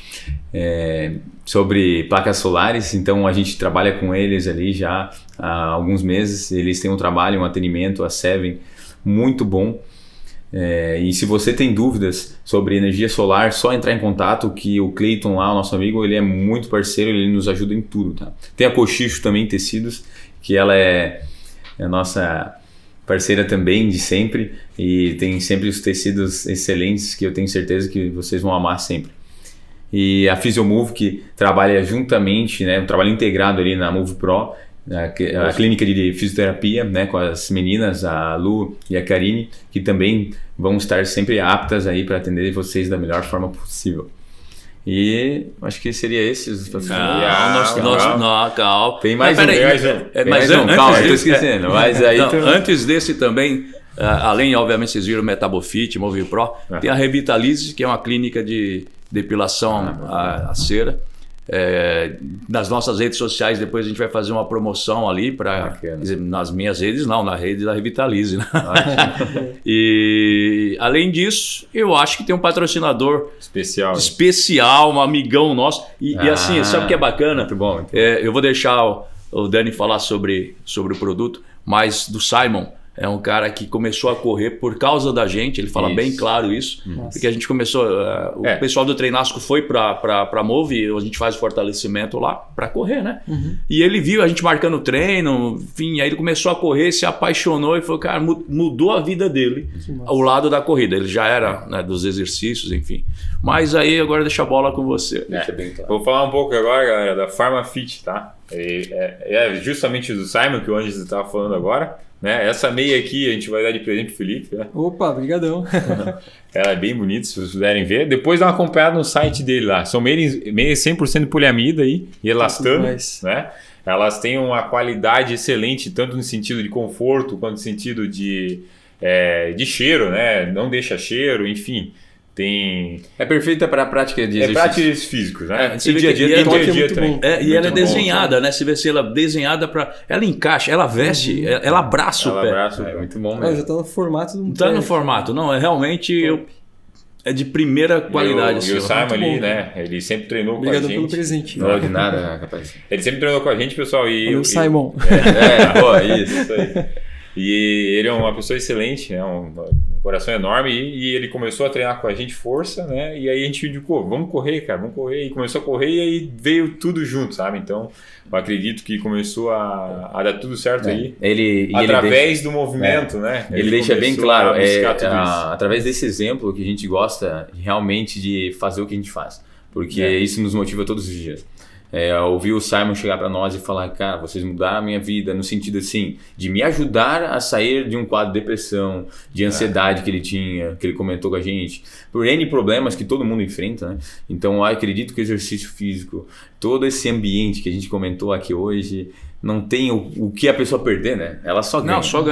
Sobre placas solares. Então a gente trabalha com eles ali já há alguns meses. Eles têm um trabalho, um atendimento, a Seven, muito bom. E se você tem dúvidas sobre energia solar, só entrar em contato, que o Cleiton lá, o nosso amigo, ele é muito parceiro, ele nos ajuda em tudo, tá? Tem a Cochicho também, tecidos, que ela é a nossa parceira também de sempre, e tem sempre os tecidos excelentes que eu tenho certeza que vocês vão amar sempre. E a PhysioMove, que trabalha juntamente, né, um trabalho integrado ali na MovePro, a clínica de fisioterapia, né, com as meninas, a Lu e a Karine, que também vão estar sempre aptas aí para atender vocês da melhor forma possível. E acho que seria esse os patrocinadores.
Calma.
Tem mais
Mas
um.
peraí,
Mas calma, eu tô esquecendo. Mas aí
antes desse também, além, obviamente, vocês viram o Metabofit, Movie Pro, tem a Revitalize, que é uma clínica de depilação a cera. Nas nossas redes sociais, depois a gente vai fazer uma promoção ali para nas minhas redes, não, na rede da Revitalize, né? E além disso, eu acho que tem um patrocinador especial, um amigão nosso. E assim, sabe o que é bacana?
Muito bom.
Eu vou deixar o Dani falar sobre o produto, mas do Simon. É um cara que começou a correr por causa da gente, ele fala bem claro isso, porque a gente começou, o pessoal do Treinasco foi para Move, a gente faz o fortalecimento lá para correr, né? E ele viu a gente marcando treino, enfim, aí ele começou a correr, se apaixonou e falou, cara, mudou a vida dele ao lado da corrida. Ele já era, né, dos exercícios, enfim. Mas aí agora deixa a bola com você.
Bem claro. Vou falar um pouco agora, galera, da PharmaFit, tá? É justamente do Simon que o Ângelo estava falando agora. Né? Essa meia aqui a gente vai dar de presente pro Felipe. Né?
Opa, brigadão.
Ela é bem bonita, se vocês puderem ver. Depois dá uma acompanhada no site dele lá. São meias 100% poliamida aí, e elastano. Né? Elas têm uma qualidade excelente, tanto no sentido de conforto, quanto no sentido de cheiro, né? Não deixa cheiro, enfim.
É perfeita para a prática de exercícios.
Práticas físicos, né?
E dia a dia também. E ela é desenhada, né? Se vê se ela é desenhada para... Ela encaixa, ela veste, ela abraça o pé.
É muito bom mesmo.
Já tá no formato do
Tá no formato. Não, é realmente... É de primeira qualidade.
E o Simon ali, né? Ele sempre treinou com a gente.
Obrigado pelo presente.
Não, de nada, rapaz.
Ele sempre treinou com a gente, pessoal.
E o Simon.
Isso aí. E ele é uma pessoa excelente, né? Um coração enorme, e ele começou a treinar com a gente força, né? E aí a gente indicou, vamos correr, cara, vamos correr. E começou a correr e aí veio tudo junto, sabe? Então, eu acredito que começou a dar tudo certo aí. Através do movimento, né?
Ele deixa bem claro, através desse exemplo que a gente gosta realmente de fazer o que a gente faz. Porque isso nos motiva todos os dias. Ouvir o Simon chegar para nós e falar, cara, vocês mudaram a minha vida no sentido assim, de me ajudar a sair de um quadro de depressão, de ansiedade que ele tinha, que ele comentou com a gente, por N problemas que todo mundo enfrenta, né? Então eu acredito que o exercício físico, todo esse ambiente que a gente comentou aqui hoje, não tem o que a pessoa perder, né? Ela só ganha.
Não, só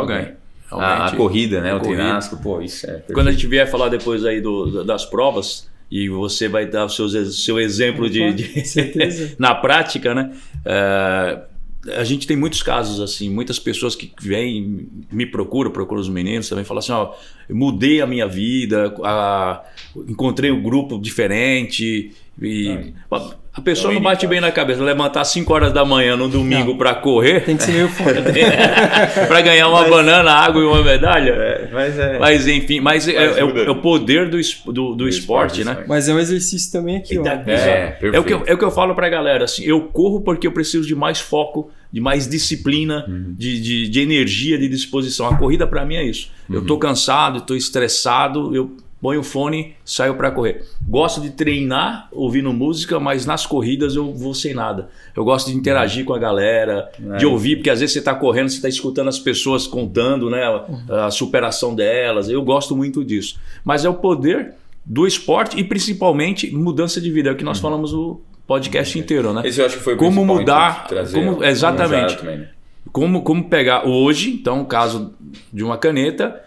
ganha.
A corrida, né? O treinasco, isso é perfeito.
Quando a gente vier falar depois aí das provas, e você vai dar o seu exemplo de
certeza.
Na prática, né? A gente tem muitos casos assim, muitas pessoas que vêm, me procuram os meninos também, falam assim, eu mudei a minha vida, encontrei um grupo diferente e... A pessoa não bate bem na cabeça, levantar às 5 horas da manhã no domingo para correr.
Tem que ser meio forte.
Para ganhar uma banana, água e uma medalha. Mas enfim, é o poder do esporte, né?
Mas é um exercício também aqui, ó.
É o que eu falo para a galera, assim, eu corro porque eu preciso de mais foco, de mais disciplina, de energia, de disposição. A corrida para mim é isso. Eu tô cansado, tô estressado, eu ponho o fone, saio para correr. Gosto de treinar ouvindo música, mas nas corridas eu vou sem nada. Eu gosto de interagir com a galera, de ouvir, porque às vezes você está correndo, você está escutando as pessoas contando, né, a superação delas. Eu gosto muito disso. Mas é o poder do esporte e principalmente mudança de vida. É o que nós falamos o podcast inteiro, né?
Esse eu acho que foi o
como mudar,
exatamente.
Também, né? Como pegar hoje, então, o caso de uma caneta,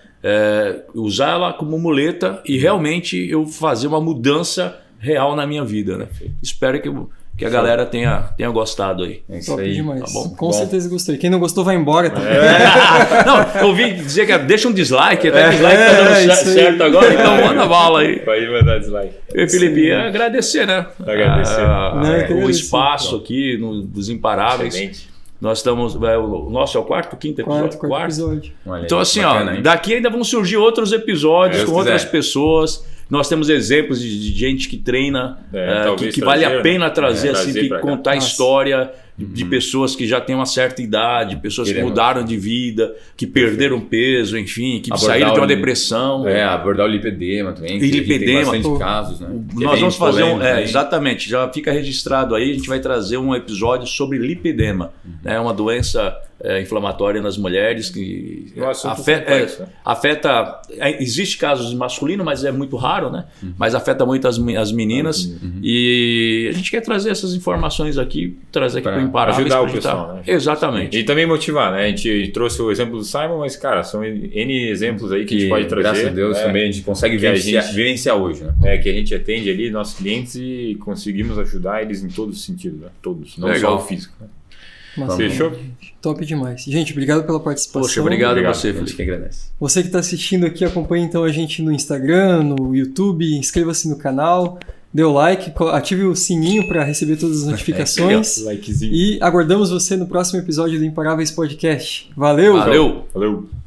usar ela como muleta e realmente eu fazer uma mudança real na minha vida, né? Espero que a galera tenha gostado aí.
É isso aí.
Demais.
Tá bom?
Com certeza gostou. Quem não gostou vai embora. Tá?
Não, eu ouvi dizer que deixa um dislike, até dislike tá dando certo agora, então manda bala aí.
Pode mandar dislike.
E Felipe, agradecer, né?
Agradecer.
O espaço aqui nos Imparáveis.
Excelente.
Nós estamos. O nosso é o quinto episódio.
Quarto episódio.
Então, assim, bacana, daqui ainda vão surgir outros episódios com outras pessoas. Nós temos exemplos de gente que treina, que vale a pena trazer, assim, que contar a história de pessoas que já têm uma certa idade, pessoas que mudaram de vida, que perderam peso, enfim, que saíram de uma depressão.
Abordar o lipedema também.
Lipedema.
Tem bastante casos, né?
Nós vamos fazer exatamente, já fica registrado aí, a gente vai trazer um episódio sobre lipedema. É uma doença inflamatória nas mulheres que
Nossa,
afeta. Existe casos masculinos, mas é muito raro, né? Mas afeta muito as meninas. E a gente quer trazer essas informações aqui, trazer aqui para o Imparáveis.
Ajudar o pessoal, né?
Exatamente.
E também motivar, né? A gente trouxe o exemplo do Simon, mas, cara, são N exemplos aí que a gente pode trazer.
Graças a Deus também a gente consegue vivenciar hoje, né?
Que a gente atende ali nossos clientes e conseguimos ajudar eles em todos os sentidos, né? Todos, não
Legal.
só o físico. Né?
Massa.
Fechou?
Top demais. Gente, obrigado pela participação.
Poxa, obrigado a você,
A gente
Felipe.
que agradece.
Você que está assistindo aqui, acompanhe então a gente no Instagram, no YouTube, inscreva-se no canal, dê o like, ative o sininho para receber todas as notificações
Likezinho.
e aguardamos você no próximo episódio do Imparáveis Podcast. Valeu!
Valeu!
Valeu!